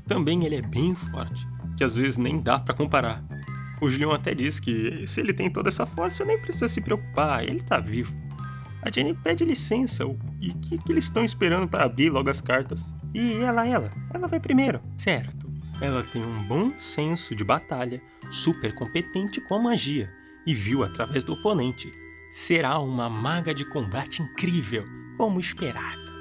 Também ele é bem forte, que às vezes nem dá pra comparar. O Julião até diz que se ele tem toda essa força, nem precisa se preocupar, ele tá vivo. A Jenny pede licença, e o que eles estão esperando para abrir logo as cartas? E ela vai primeiro, certo. Ela tem um bom senso de batalha, super competente com a magia, e viu através do oponente. Será uma maga de combate incrível, como esperado.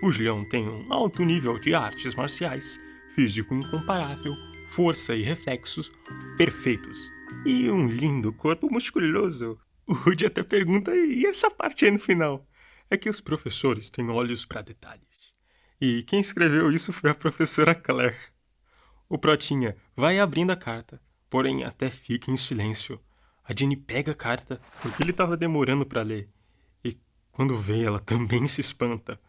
O Julião tem um alto nível de artes marciais, físico incomparável, força e reflexos perfeitos, e um lindo corpo musculoso. O Rudy até pergunta, e essa parte aí no final? É que os professores têm olhos para detalhes. E quem escreveu isso foi a professora Claire. O Protinha vai abrindo a carta, porém até fica em silêncio. A Jenny pega a carta porque ele estava demorando para ler. E quando vê, ela também se espanta.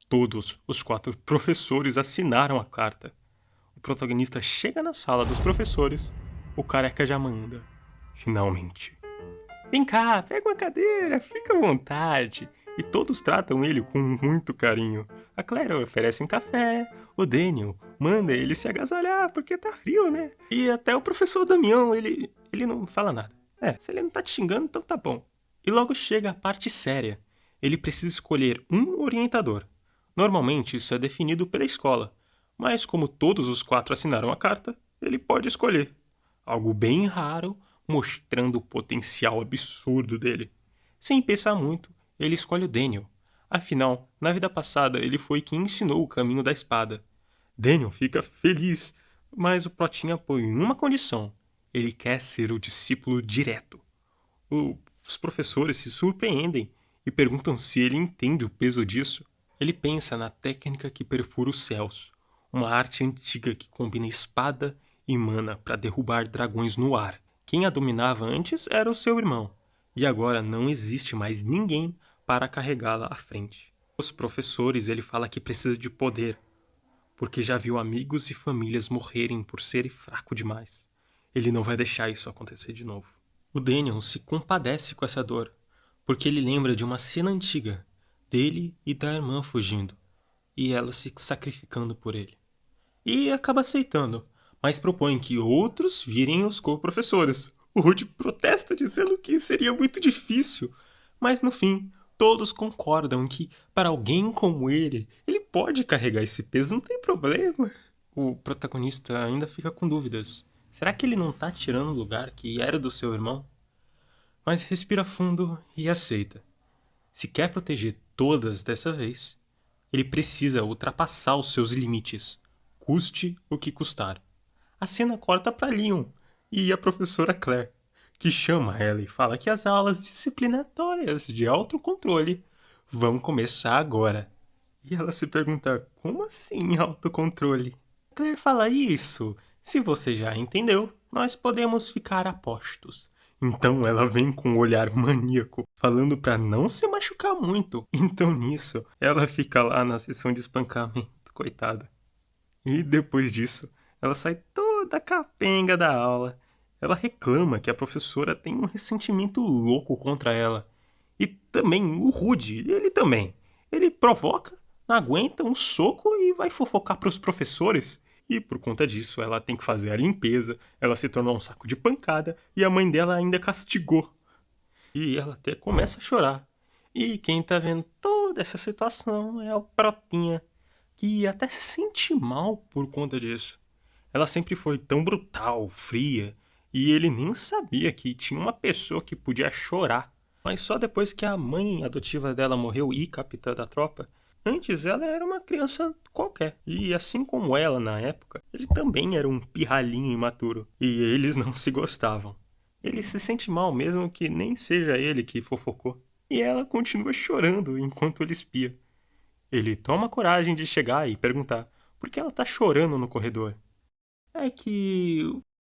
Todos os 4 professores assinaram a carta. O protagonista chega na sala dos professores. O careca já manda. Finalmente. Vem cá, pega uma cadeira, fica à vontade. E todos tratam ele com muito carinho. A Claire oferece um café, o Daniel manda ele se agasalhar porque tá frio, né? E até o professor Damião, ele não fala nada. Se ele não tá te xingando, então tá bom. E logo chega a parte séria. Ele precisa escolher um orientador. Normalmente isso é definido pela escola, mas como todos os 4 assinaram a carta, ele pode escolher. Algo bem raro, mostrando o potencial absurdo dele. Sem pensar muito, ele escolhe o Daniel. Afinal, na vida passada, ele foi quem ensinou o caminho da espada. Daniel fica feliz, mas o Protinha põe em uma condição. Ele quer ser o discípulo direto. Os professores se surpreendem e perguntam se ele entende o peso disso. Ele pensa na técnica que perfura os céus, uma arte antiga que combina espada e mana para derrubar dragões no ar. Quem a dominava antes era o seu irmão, e agora não existe mais ninguém para carregá-la à frente. Os professores, ele fala que precisa de poder, porque já viu amigos e famílias morrerem por ser fraco demais. Ele não vai deixar isso acontecer de novo. O Daniel se compadece com essa dor, porque ele lembra de uma cena antiga, dele e da irmã fugindo, e ela se sacrificando por ele. E acaba aceitando, mas propõe que outros virem os co-professores. O Rudy protesta dizendo que seria muito difícil, mas no fim, todos concordam que para alguém como ele pode carregar esse peso, não tem problema. O protagonista ainda fica com dúvidas. Será que ele não tá tirando o lugar que era do seu irmão? Mas respira fundo e aceita. Se quer proteger todas dessa vez, ele precisa ultrapassar os seus limites, custe o que custar. A cena corta para Leon e a professora Claire, que chama ela e fala que as aulas disciplinatórias de autocontrole vão começar agora. E ela se pergunta, como assim autocontrole? Claire fala isso. Se você já entendeu, nós podemos ficar a postos. Então ela vem com um olhar maníaco, falando pra não se machucar muito. Então nisso, ela fica lá na sessão de espancamento, coitada. E depois disso, ela sai toda capenga da aula. Ela reclama que a professora tem um ressentimento louco contra ela. E também o Rudy, ele também. Ele provoca, não aguenta um soco e vai fofocar pros professores. E por conta disso, ela tem que fazer a limpeza, ela se tornou um saco de pancada e a mãe dela ainda castigou. E ela até começa a chorar. E quem tá vendo toda essa situação é o Protinha, que até se sente mal por conta disso. Ela sempre foi tão brutal, fria, e ele nem sabia que tinha uma pessoa que podia chorar. Mas só depois que a mãe adotiva dela morreu e capitã da tropa, antes ela era uma criança qualquer. E assim como ela na época, ele também era um pirralhinho imaturo. E eles não se gostavam. Ele se sente mal mesmo que nem seja ele que fofocou. E ela continua chorando enquanto ele espia. Ele toma coragem de chegar e perguntar por que ela tá chorando no corredor. É que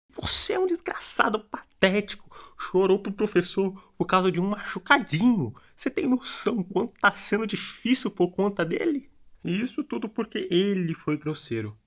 você é um desgraçado patético, chorou pro professor por causa de um machucadinho. Você tem noção quanto tá sendo difícil por conta dele? E isso tudo porque ele foi grosseiro.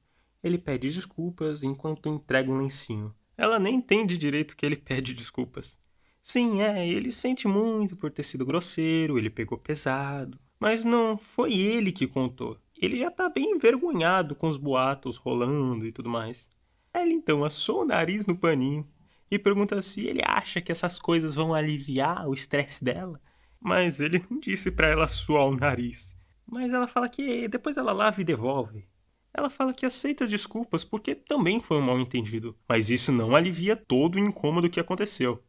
Ele pede desculpas enquanto entrega um lencinho. Ela nem entende direito que ele pede desculpas. Sim, ele sente muito por ter sido grosseiro, ele pegou pesado. Mas não foi ele que contou. Ele já tá bem envergonhado com os boatos rolando e tudo mais. Ela então assou o nariz no paninho e pergunta se ele acha que essas coisas vão aliviar o estresse dela. Mas ele não disse pra ela suar o nariz. Mas ela fala que depois ela lava e devolve. Ela fala que aceita as desculpas porque também foi um mal-entendido, mas isso não alivia todo o incômodo que aconteceu.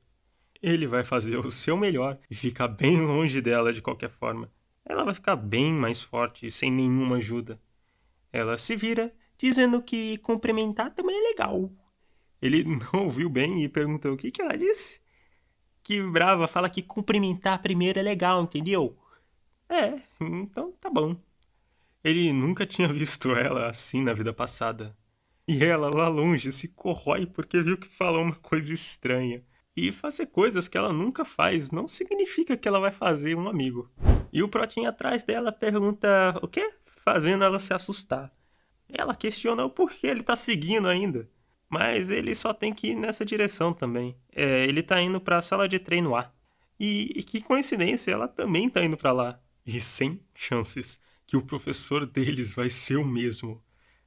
Ele vai fazer o seu melhor e ficar bem longe dela de qualquer forma. Ela vai ficar bem mais forte sem nenhuma ajuda. Ela se vira, dizendo que cumprimentar também é legal. Ele não ouviu bem e perguntou o que ela disse. Que brava, fala que cumprimentar primeiro é legal, entendeu? Então tá bom. Ele nunca tinha visto ela assim na vida passada. E ela, lá longe, se corrói porque viu que falou uma coisa estranha. E fazer coisas que ela nunca faz não significa que ela vai fazer um amigo. E o Protinho atrás dela pergunta o quê? Fazendo ela se assustar. Ela questiona o porquê ele tá seguindo ainda. Mas ele só tem que ir nessa direção também. Ele tá indo pra sala de treino A. E que coincidência, ela também tá indo pra lá. E sem chances que o professor deles vai ser o mesmo.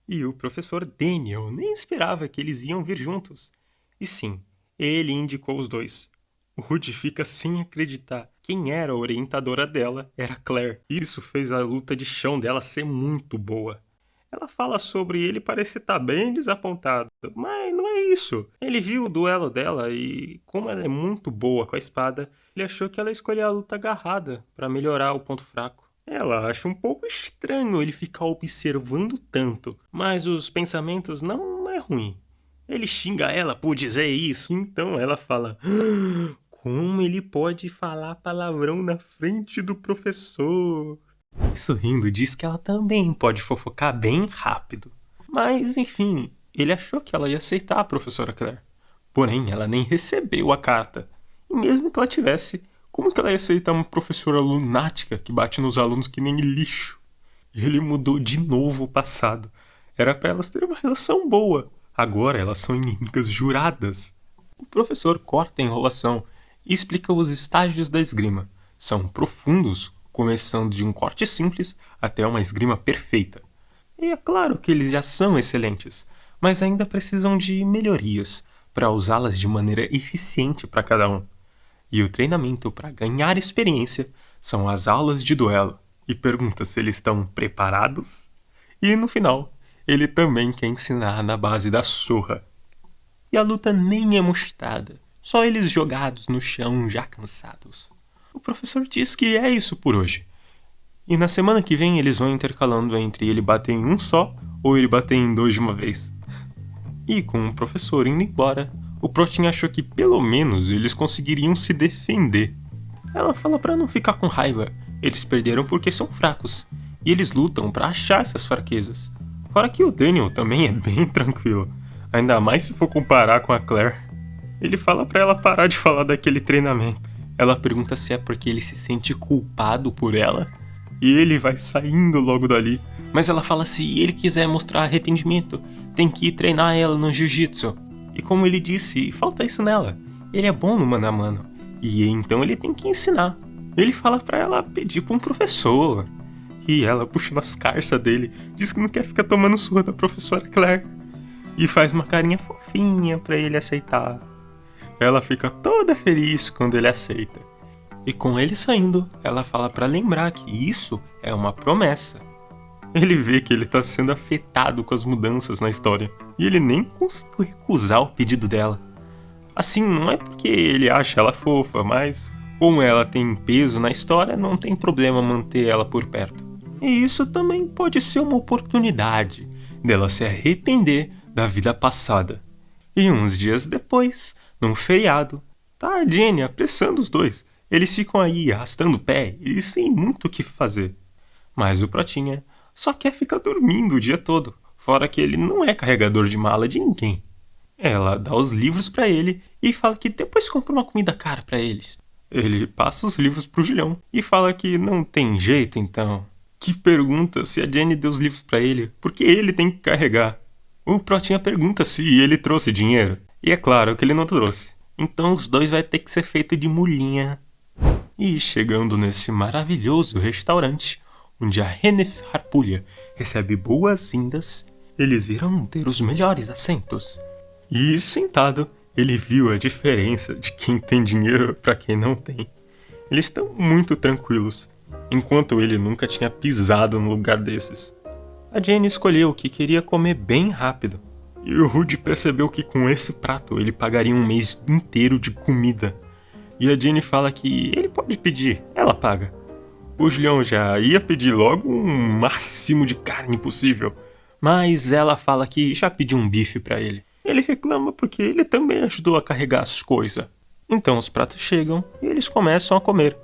E o professor Daniel nem esperava que eles iam vir juntos. E sim, ele indicou os dois. O Rudy fica sem acreditar. Quem era a orientadora dela era Claire. Isso fez a luta de chão dela ser muito boa. Ela fala sobre ele parecer estar bem desapontado, mas não é isso. Ele viu o duelo dela e, como ela é muito boa com a espada, ele achou que ela escolheu a luta agarrada para melhorar o ponto fraco. Ela acha um pouco estranho ele ficar observando tanto, mas os pensamentos não é ruim. Ele xinga ela por dizer isso, então ela fala: como ele pode falar palavrão na frente do professor? Sorrindo, diz que ela também pode fofocar bem rápido. Mas, enfim, ele achou que ela ia aceitar a professora Claire. Porém, ela nem recebeu a carta. E mesmo que ela tivesse, como que ela ia aceitar uma professora lunática que bate nos alunos que nem lixo? E ele mudou de novo o passado. Era pra elas terem uma relação boa. Agora elas são inimigas juradas. O professor corta a enrolação e explica os estágios da esgrima. São profundos, começando de um corte simples até uma esgrima perfeita. E é claro que eles já são excelentes, mas ainda precisam de melhorias para usá-las de maneira eficiente para cada um. E o treinamento para ganhar experiência são as aulas de duelo, e pergunta se eles estão preparados. E no final, ele também quer ensinar na base da surra. E a luta nem é mostrada, só eles jogados no chão já cansados. O professor diz que é isso por hoje. E na semana que vem eles vão intercalando entre ele bater em um só ou ele bater em dois de uma vez. E com o professor indo embora, o Protinho achou que pelo menos eles conseguiriam se defender. Ela fala pra não ficar com raiva, eles perderam porque são fracos. E eles lutam pra achar essas fraquezas. Fora que o Daniel também é bem tranquilo, ainda mais se for comparar com a Claire. Ele fala pra ela parar de falar daquele treinamento. Ela pergunta se é porque ele se sente culpado por ela. E ele vai saindo logo dali. Mas ela fala se ele quiser mostrar arrependimento, tem que ir treinar ela no jiu-jitsu. E como ele disse, falta isso nela. Ele é bom no mano a mano. E então ele tem que ensinar. Ele fala pra ela pedir pra um professor. E ela puxa nas carças dele, diz que não quer ficar tomando surra da professora Claire. E faz uma carinha fofinha pra ele aceitar. Ela fica toda feliz quando ele aceita. E com ele saindo, ela fala pra lembrar que isso é uma promessa. Ele vê que ele tá sendo afetado com as mudanças na história. E ele nem conseguiu recusar o pedido dela. Assim, não é porque ele acha ela fofa, mas como ela tem peso na história, não tem problema manter ela por perto. E isso também pode ser uma oportunidade dela se arrepender da vida passada. E uns dias depois, num feriado, tá a Jenny apressando os dois. Eles ficam aí arrastando o pé, eles têm muito o que fazer. Mas o Protinha só quer ficar dormindo o dia todo, fora que ele não é carregador de mala de ninguém. Ela dá os livros pra ele e fala que depois compra uma comida cara pra eles. Ele passa os livros pro Julião e fala que não tem jeito então. Que pergunta se a Jenny deu os livros pra ele, porque ele tem que carregar. O Protinha pergunta se ele trouxe dinheiro, e é claro que ele não trouxe. Então os dois vai ter que ser feito de mulinha. E chegando nesse maravilhoso restaurante, onde a Reneth Harpulha recebe boas-vindas, eles irão ter os melhores assentos. E sentado, ele viu a diferença de quem tem dinheiro para quem não tem. Eles estão muito tranquilos, enquanto ele nunca tinha pisado num lugar desses. A Jenny escolheu o que queria comer bem rápido, e o Rudy percebeu que com esse prato ele pagaria um mês inteiro de comida. E a Jenny fala que ele pode pedir, ela paga. O Julião já ia pedir logo um máximo de carne possível, mas ela fala que já pediu um bife pra ele. Ele reclama porque ele também ajudou a carregar as coisas. Então os pratos chegam e eles começam a comer.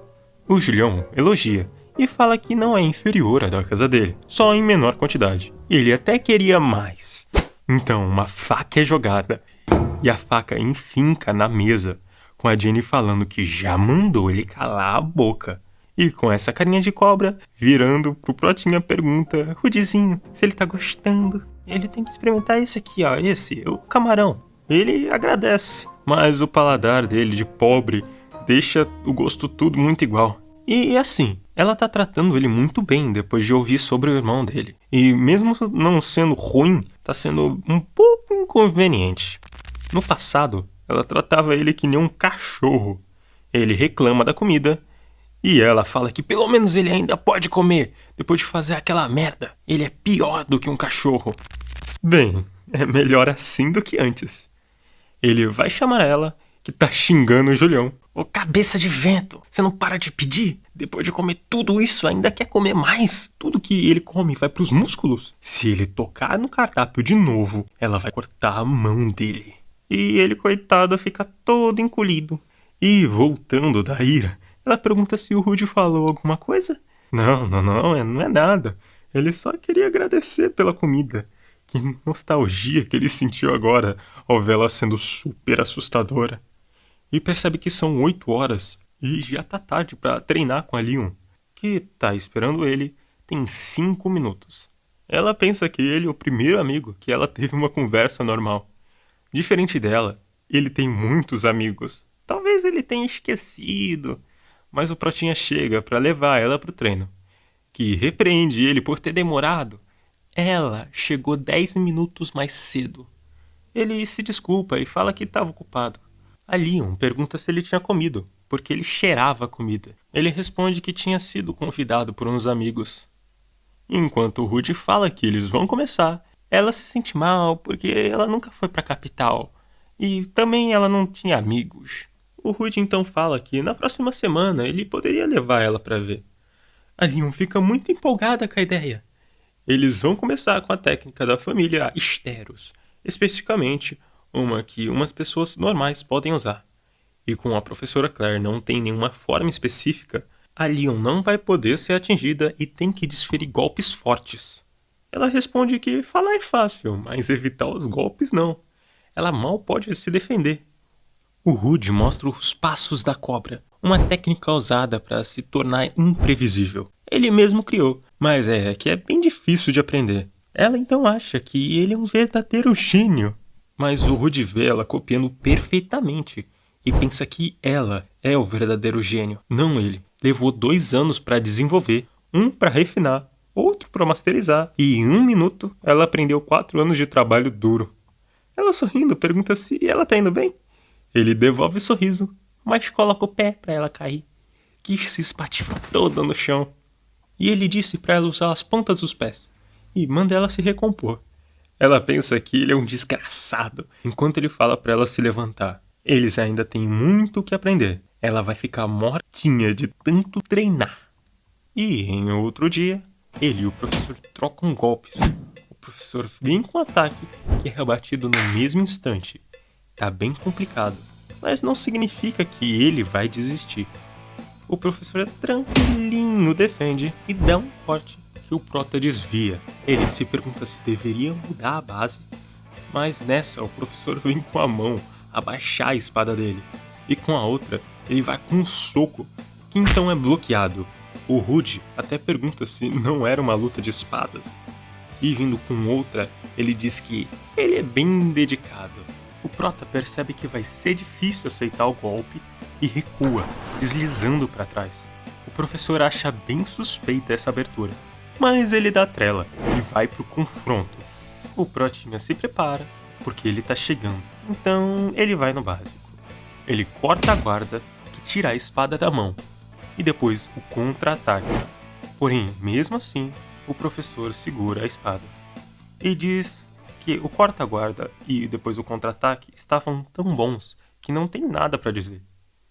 O Julião elogia e fala que não é inferior à da casa dele, só em menor quantidade. Ele até queria mais. Então uma faca é jogada e a faca enfinca na mesa, com a Jenny falando que já mandou ele calar a boca. E com essa carinha de cobra, virando pro Protinha, pergunta: Rudizinho, se ele tá gostando. Ele tem que experimentar esse aqui, ó, o camarão. Ele agradece, mas o paladar dele de pobre deixa o gosto tudo muito igual. E assim, ela tá tratando ele muito bem depois de ouvir sobre o irmão dele. E mesmo não sendo ruim, tá sendo um pouco inconveniente. No passado, ela tratava ele que nem um cachorro. Ele reclama da comida e ela fala que pelo menos ele ainda pode comer depois de fazer aquela merda. Ele é pior do que um cachorro. Bem, é melhor assim do que antes. Ele vai chamar ela, que tá xingando o Julião. Ô cabeça de vento, você não para de pedir? Depois de comer tudo isso, ainda quer comer mais? Tudo que ele come vai pros músculos? Se ele tocar no cardápio de novo, ela vai cortar a mão dele. E ele, coitado, fica todo encolhido. E voltando da ira, ela pergunta se o Rudy falou alguma coisa. Não é nada. Ele só queria agradecer pela comida. Que nostalgia que ele sentiu agora ao vê-la sendo super assustadora. E percebe que são 8 horas e já tá tarde pra treinar com a Leon, que tá esperando ele tem 5 minutos. Ela pensa que ele é o primeiro amigo que ela teve uma conversa normal. Diferente dela, ele tem muitos amigos. Talvez ele tenha esquecido, mas o Protinha chega pra levar ela pro treino, que repreende ele por ter demorado. Ela chegou 10 minutos mais cedo. Ele se desculpa e fala que estava ocupado. A Leon pergunta se ele tinha comido, porque ele cheirava a comida. Ele responde que tinha sido convidado por uns amigos. Enquanto o Rudy fala que eles vão começar, ela se sente mal porque ela nunca foi pra capital. E também ela não tinha amigos. O Rudy então fala que na próxima semana ele poderia levar ela pra ver. A Leon fica muito empolgada com a ideia. Eles vão começar com a técnica da família Esteros, especificamente uma que umas pessoas normais podem usar. E como a professora Claire não tem nenhuma forma específica, a Leon não vai poder ser atingida e tem que desferir golpes fortes. Ela responde que falar é fácil, mas evitar os golpes não. Ela mal pode se defender. O Rudy mostra os passos da cobra, uma técnica usada para se tornar imprevisível. Ele mesmo criou, mas é que é bem difícil de aprender. Ela então acha que ele é um verdadeiro gênio. Mas o Rudy vê ela copiando perfeitamente e pensa que ela é o verdadeiro gênio, não ele. Levou 2 anos para desenvolver, um para refinar, outro para masterizar, e em 1 minuto ela aprendeu 4 anos de trabalho duro. Ela sorrindo pergunta se ela tá indo bem. Ele devolve o sorriso, mas coloca o pé para ela cair, que se espatifa toda no chão. E ele disse para ela usar as pontas dos pés e manda ela se recompor. Ela pensa que ele é um desgraçado, enquanto ele fala para ela se levantar. Eles ainda têm muito o que aprender. Ela vai ficar mortinha de tanto treinar. E em outro dia, ele e o professor trocam golpes. O professor vem com um ataque que é rebatido no mesmo instante. Tá bem complicado, mas não significa que ele vai desistir. O professor é tranquilinho, defende e dá um corte que o Prota desvia. Ele se pergunta se deveria mudar a base, Mas nessa, o professor vem com a mão abaixar a espada dele, e com a outra, ele vai com um soco, que então é bloqueado. O Rude até pergunta se não era uma luta de espadas. E vindo com outra, ele diz que ele é bem dedicado. O Prota percebe que vai ser difícil aceitar o golpe e recua, deslizando para trás. O professor acha bem suspeita essa abertura, mas ele dá trela e vai pro confronto. O Protinha se prepara, porque ele tá chegando, então ele vai no básico. Ele corta a guarda, que tira a espada da mão, e depois o contra-ataque. Porém, mesmo assim, o professor segura a espada. E diz que o corta-guarda e depois o contra-ataque estavam tão bons que não tem nada para dizer.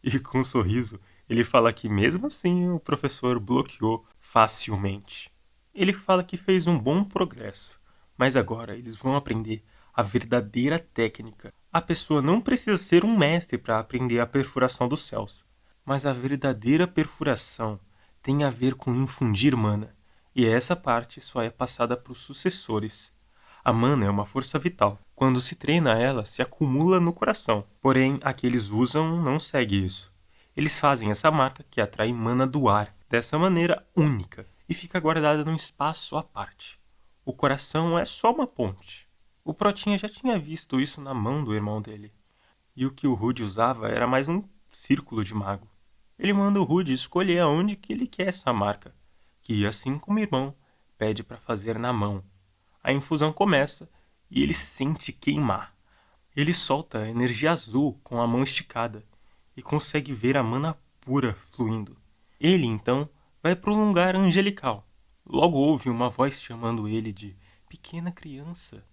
E com um sorriso, ele fala que mesmo assim o professor bloqueou facilmente. Ele fala que fez um bom progresso, mas agora eles vão aprender a verdadeira técnica. A pessoa não precisa ser um mestre para aprender a perfuração dos céus, mas a verdadeira perfuração tem a ver com infundir mana, e essa parte só é passada para os sucessores. A mana é uma força vital. Quando se treina ela, se acumula no coração. Porém, a que eles usam não segue isso. Eles fazem essa marca que atrai mana do ar, dessa maneira única, e fica guardada num espaço à parte. O coração é só uma ponte. O Protinha já tinha visto isso na mão do irmão dele. E o que o Rude usava era mais um círculo de mago. Ele manda o Rude escolher aonde que ele quer essa marca, que assim como o irmão, pede para fazer na mão. A infusão começa e ele sente queimar. Ele solta a energia azul com a mão esticada e consegue ver a mana pura fluindo. Ele então vai para um lugar angelical. Logo ouve uma voz chamando ele de pequena criança.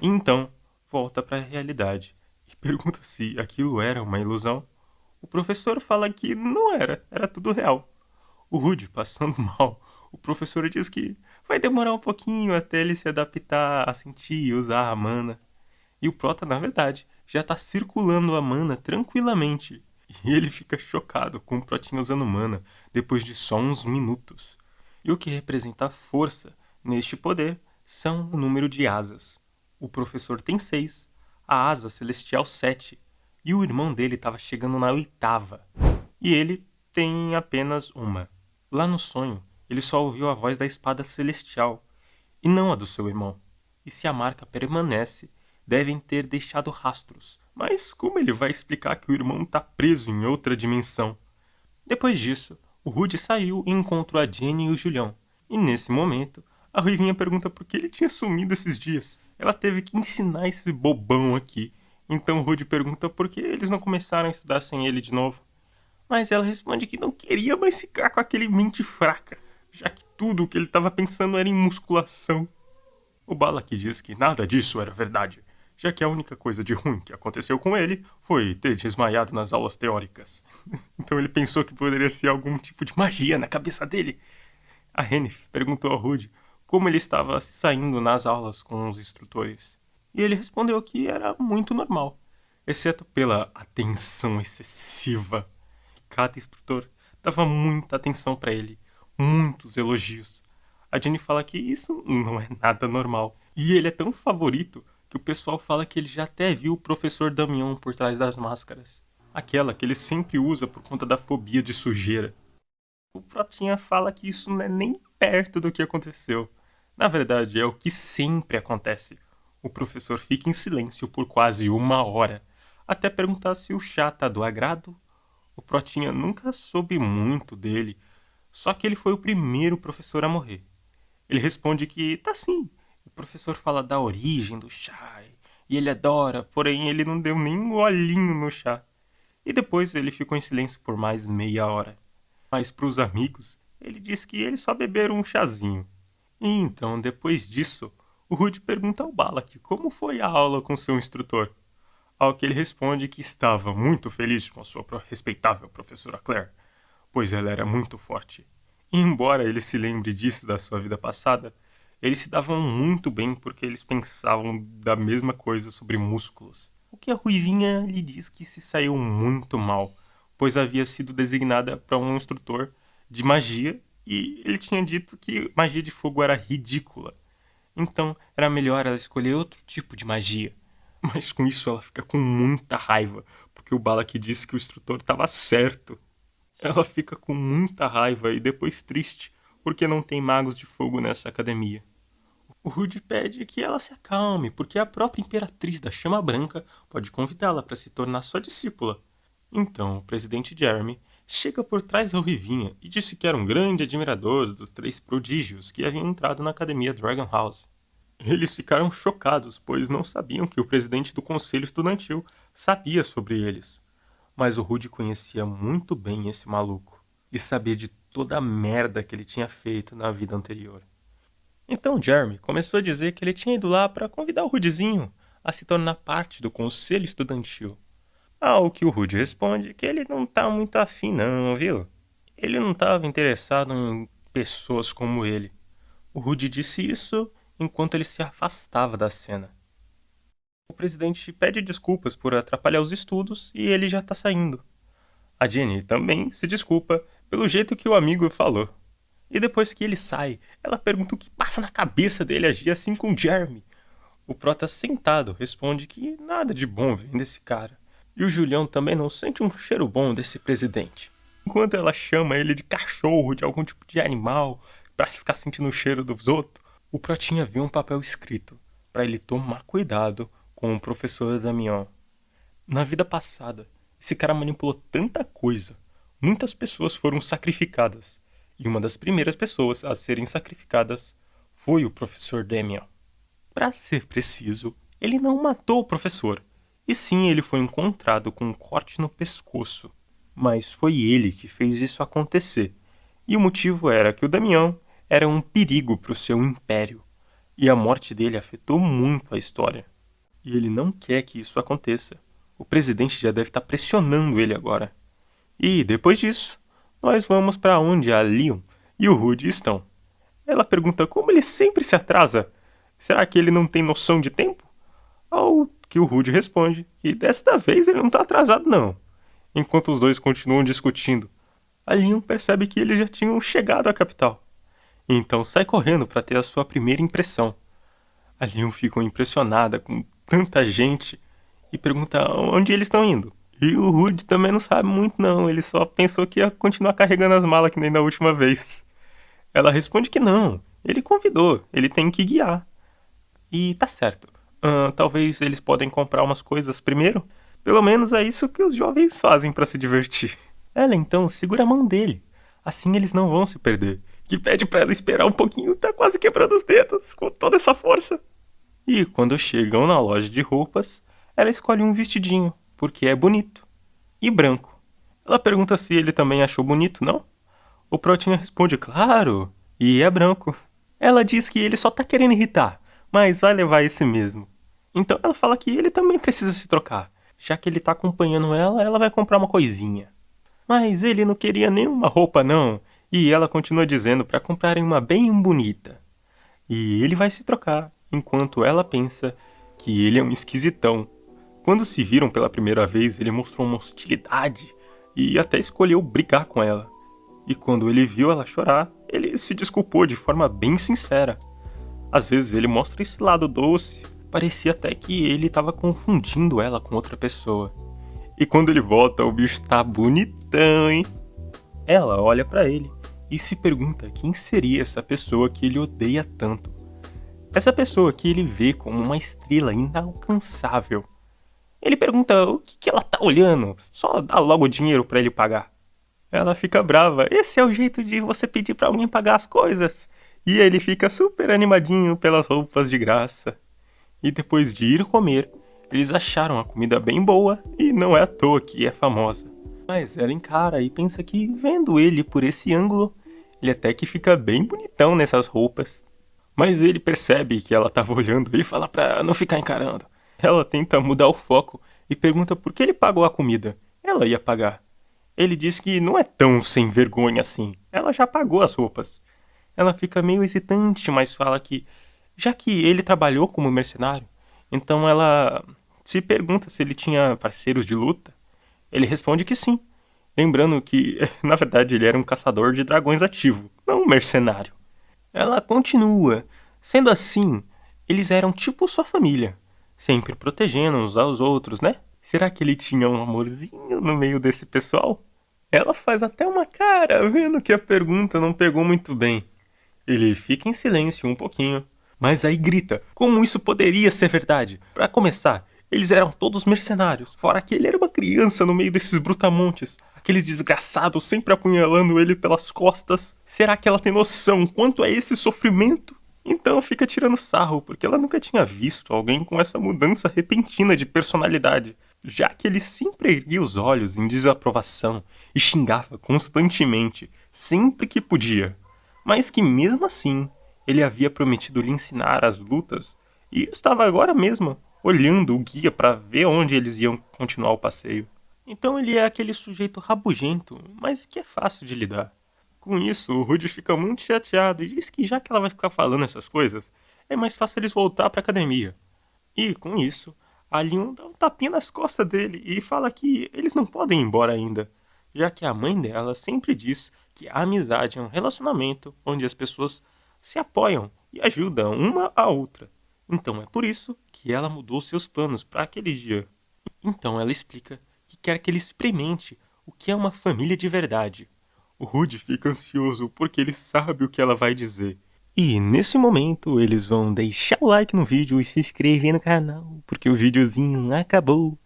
E então volta para a realidade e pergunta se aquilo era uma ilusão. O professor fala que não era, era tudo real. O Rude, passando mal, o professor diz que vai demorar um pouquinho até ele se adaptar a sentir e usar a mana. E o Prota, na verdade, já tá circulando a mana tranquilamente. E ele fica chocado com o Protinha usando mana depois de só uns minutos. E o que representa a força neste poder são o número de asas. O professor tem 6, a asa celestial 7, e o irmão dele estava chegando na 8ª. E ele tem apenas uma. Lá no sonho, ele só ouviu a voz da espada celestial, e não a do seu irmão. E se a marca permanece, devem ter deixado rastros. Mas como ele vai explicar que o irmão está preso em outra dimensão? Depois disso, o Rude saiu e encontrou a Jenny e o Julião. E nesse momento, a Ruivinha pergunta por que ele tinha sumido esses dias. Ela teve que ensinar esse bobão aqui. Então o Rude pergunta por que eles não começaram a estudar sem ele de novo. Mas ela responde que não queria mais ficar com aquele mente fraca, já que tudo o que ele estava pensando era em musculação. O Balak diz que nada disso era verdade, já que a única coisa de ruim que aconteceu com ele foi ter desmaiado nas aulas teóricas. Então ele pensou que poderia ser algum tipo de magia na cabeça dele. A Henif perguntou ao Rude como ele estava se saindo nas aulas com os instrutores. E ele respondeu que era muito normal, exceto pela atenção excessiva. Cada instrutor dava muita atenção para ele, muitos elogios. A Jenny fala que isso não é nada normal. E ele é tão favorito que o pessoal fala que ele já até viu o professor Damião por trás das máscaras. Aquela que ele sempre usa por conta da fobia de sujeira. O Protinha fala que isso não é nem perto do que aconteceu. Na verdade, é o que sempre acontece. O professor fica em silêncio por quase 1 hora, até perguntar se o chá tá do agrado. O Protinha nunca soube muito dele, só que ele foi o primeiro professor a morrer. Ele responde que tá sim. O professor fala da origem do chá e ele adora, porém ele não deu nem um olhinho no chá. E depois ele ficou em silêncio por mais meia hora. Mas pros amigos, ele diz que eles só beberam um chazinho. E então, depois disso, o Rude pergunta ao Balak como foi a aula com seu instrutor. Ao que ele responde que estava muito feliz com a sua respeitável professora Claire, pois ela era muito forte. E embora ele se lembre disso da sua vida passada, eles se davam muito bem porque eles pensavam da mesma coisa sobre músculos. O que a Ruivinha lhe diz que se saiu muito mal, pois havia sido designada para um instrutor de magia e ele tinha dito que magia de fogo era ridícula. Então era melhor ela escolher outro tipo de magia. Mas com isso ela fica com muita raiva, porque o Balak disse que o instrutor estava certo. Ela fica com muita raiva e depois triste, porque não tem magos de fogo nessa academia. O Rude pede que ela se acalme, porque a própria Imperatriz da Chama Branca pode convidá-la para se tornar sua discípula. Então, o presidente Jeremy chega por trás da Ruivinha e disse que era um grande admirador dos 3 prodígios que haviam entrado na Academia Dragon House. Eles ficaram chocados, pois não sabiam que o presidente do Conselho Estudantil sabia sobre eles. Mas o Rude conhecia muito bem esse maluco e sabia de toda a merda que ele tinha feito na vida anterior. Então Jeremy começou a dizer que ele tinha ido lá para convidar o Rudezinho a se tornar parte do Conselho Estudantil. Ao que o Rude responde que ele não tá muito afim não, viu? Ele não estava interessado em pessoas como ele. O Rude disse isso enquanto ele se afastava da cena. O presidente pede desculpas por atrapalhar os estudos e ele já tá saindo. A Jenny também se desculpa pelo jeito que o amigo falou. E depois que ele sai, ela pergunta o que passa na cabeça dele agir assim com o Jeremy. O Prota sentado responde que nada de bom vem desse cara. E o Julião também não sente um cheiro bom desse presidente. Enquanto ela chama ele de cachorro, de algum tipo de animal, pra ficar sentindo o cheiro dos outros, o Protinha vê um papel escrito, pra ele tomar cuidado com o professor Damião. Na vida passada, esse cara manipulou tanta coisa. Muitas pessoas foram sacrificadas. E uma das primeiras pessoas a serem sacrificadas foi o professor Damian. Para ser preciso, ele não matou o professor, e sim ele foi encontrado com um corte no pescoço. Mas foi ele que fez isso acontecer, e o motivo era que o Damião era um perigo para o seu império, e a morte dele afetou muito a história. E ele não quer que isso aconteça. O presidente já deve estar pressionando ele agora. E depois disso, nós vamos para onde a Leon e o Rude estão. Ela pergunta como ele sempre se atrasa. Será que ele não tem noção de tempo? Ao que o Rude responde que desta vez ele não está atrasado não. Enquanto os dois continuam discutindo, a Leon percebe que eles já tinham chegado à capital. Então sai correndo para ter a sua primeira impressão. A Leon fica impressionada com tanta gente e pergunta onde eles estão indo. E o Rude também não sabe muito não, ele só pensou que ia continuar carregando as malas que nem da última vez. Ela responde que não, ele convidou, ele tem que guiar. E tá certo, talvez eles podem comprar umas coisas primeiro? Pelo menos é isso que os jovens fazem para se divertir. Ela então segura a mão dele, assim eles não vão se perder. Que pede para ela esperar um pouquinho, tá quase quebrando os dedos com toda essa força. E quando chegam na loja de roupas, ela escolhe um vestidinho, porque é bonito. E branco. Ela pergunta se ele também achou bonito, não? O Protinha responde, claro, e é branco. Ela diz que ele só tá querendo irritar, mas vai levar esse mesmo. Então ela fala que ele também precisa se trocar. Já que ele tá acompanhando ela, ela vai comprar uma coisinha. Mas ele não queria nenhuma roupa não, e ela continua dizendo para comprarem uma bem bonita. E ele vai se trocar, enquanto ela pensa que ele é um esquisitão. Quando se viram pela primeira vez, ele mostrou uma hostilidade e até escolheu brigar com ela. E quando ele viu ela chorar, ele se desculpou de forma bem sincera. Às vezes ele mostra esse lado doce, parecia até que ele estava confundindo ela com outra pessoa. E quando ele volta, o bicho tá bonitão, hein? Ela olha pra ele e se pergunta quem seria essa pessoa que ele odeia tanto. Essa pessoa que ele vê como uma estrela inalcançável. Ele pergunta o que ela tá olhando, só dá logo o dinheiro pra ele pagar. Ela fica brava, esse é o jeito de você pedir pra alguém pagar as coisas. E ele fica super animadinho pelas roupas de graça. E depois de ir comer, eles acharam a comida bem boa e não é à toa que é famosa. Mas ela encara e pensa que, vendo ele por esse ângulo, ele até que fica bem bonitão nessas roupas. Mas ele percebe que ela tava olhando e fala pra não ficar encarando. Ela tenta mudar o foco e pergunta por que ele pagou a comida. Ela ia pagar. Ele diz que não é tão sem vergonha assim. Ela já pagou as roupas. Ela fica meio hesitante, mas fala que, já que ele trabalhou como mercenário, então ela se pergunta se ele tinha parceiros de luta. Ele responde que sim, lembrando que, na verdade, ele era um caçador de dragões ativo, não um mercenário. Ela continua. Sendo assim, eles eram tipo sua família. sempre protegendo uns aos outros, né? Será que ele tinha um amorzinho no meio desse pessoal? Ela faz até uma cara, vendo que a pergunta não pegou muito bem. Ele fica em silêncio um pouquinho, mas aí grita, como isso poderia ser verdade? Para começar, eles eram todos mercenários, fora que ele era uma criança no meio desses brutamontes. Aqueles desgraçados sempre apunhalando ele pelas costas. Será que ela tem noção quanto é esse sofrimento? Então fica tirando sarro, porque ela nunca tinha visto alguém com essa mudança repentina de personalidade, já que ele sempre erguia os olhos em desaprovação e xingava constantemente, sempre que podia, mas que mesmo assim ele havia prometido lhe ensinar as lutas e estava agora mesmo olhando o guia para ver onde eles iam continuar o passeio. Então ele é aquele sujeito rabugento, mas que é fácil de lidar. Com isso, o Rudy fica muito chateado e diz que já que ela vai ficar falando essas coisas, é mais fácil eles voltar para a academia. E com isso, a Leon dá um tapinha nas costas dele e fala que eles não podem ir embora ainda, já que a mãe dela sempre diz que a amizade é um relacionamento onde as pessoas se apoiam e ajudam uma a outra. Então é por isso que ela mudou seus planos para aquele dia. Então ela explica que quer que ele experimente o que é uma família de verdade. O Rudy fica ansioso porque ele sabe o que ela vai dizer. E nesse momento eles vão deixar o like no vídeo e se inscrever no canal, porque o videozinho acabou.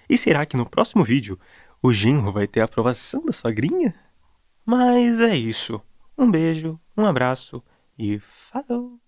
E será que no próximo vídeo o genro vai ter a aprovação da sogrinha? Mas é isso. Um beijo, um abraço e falou!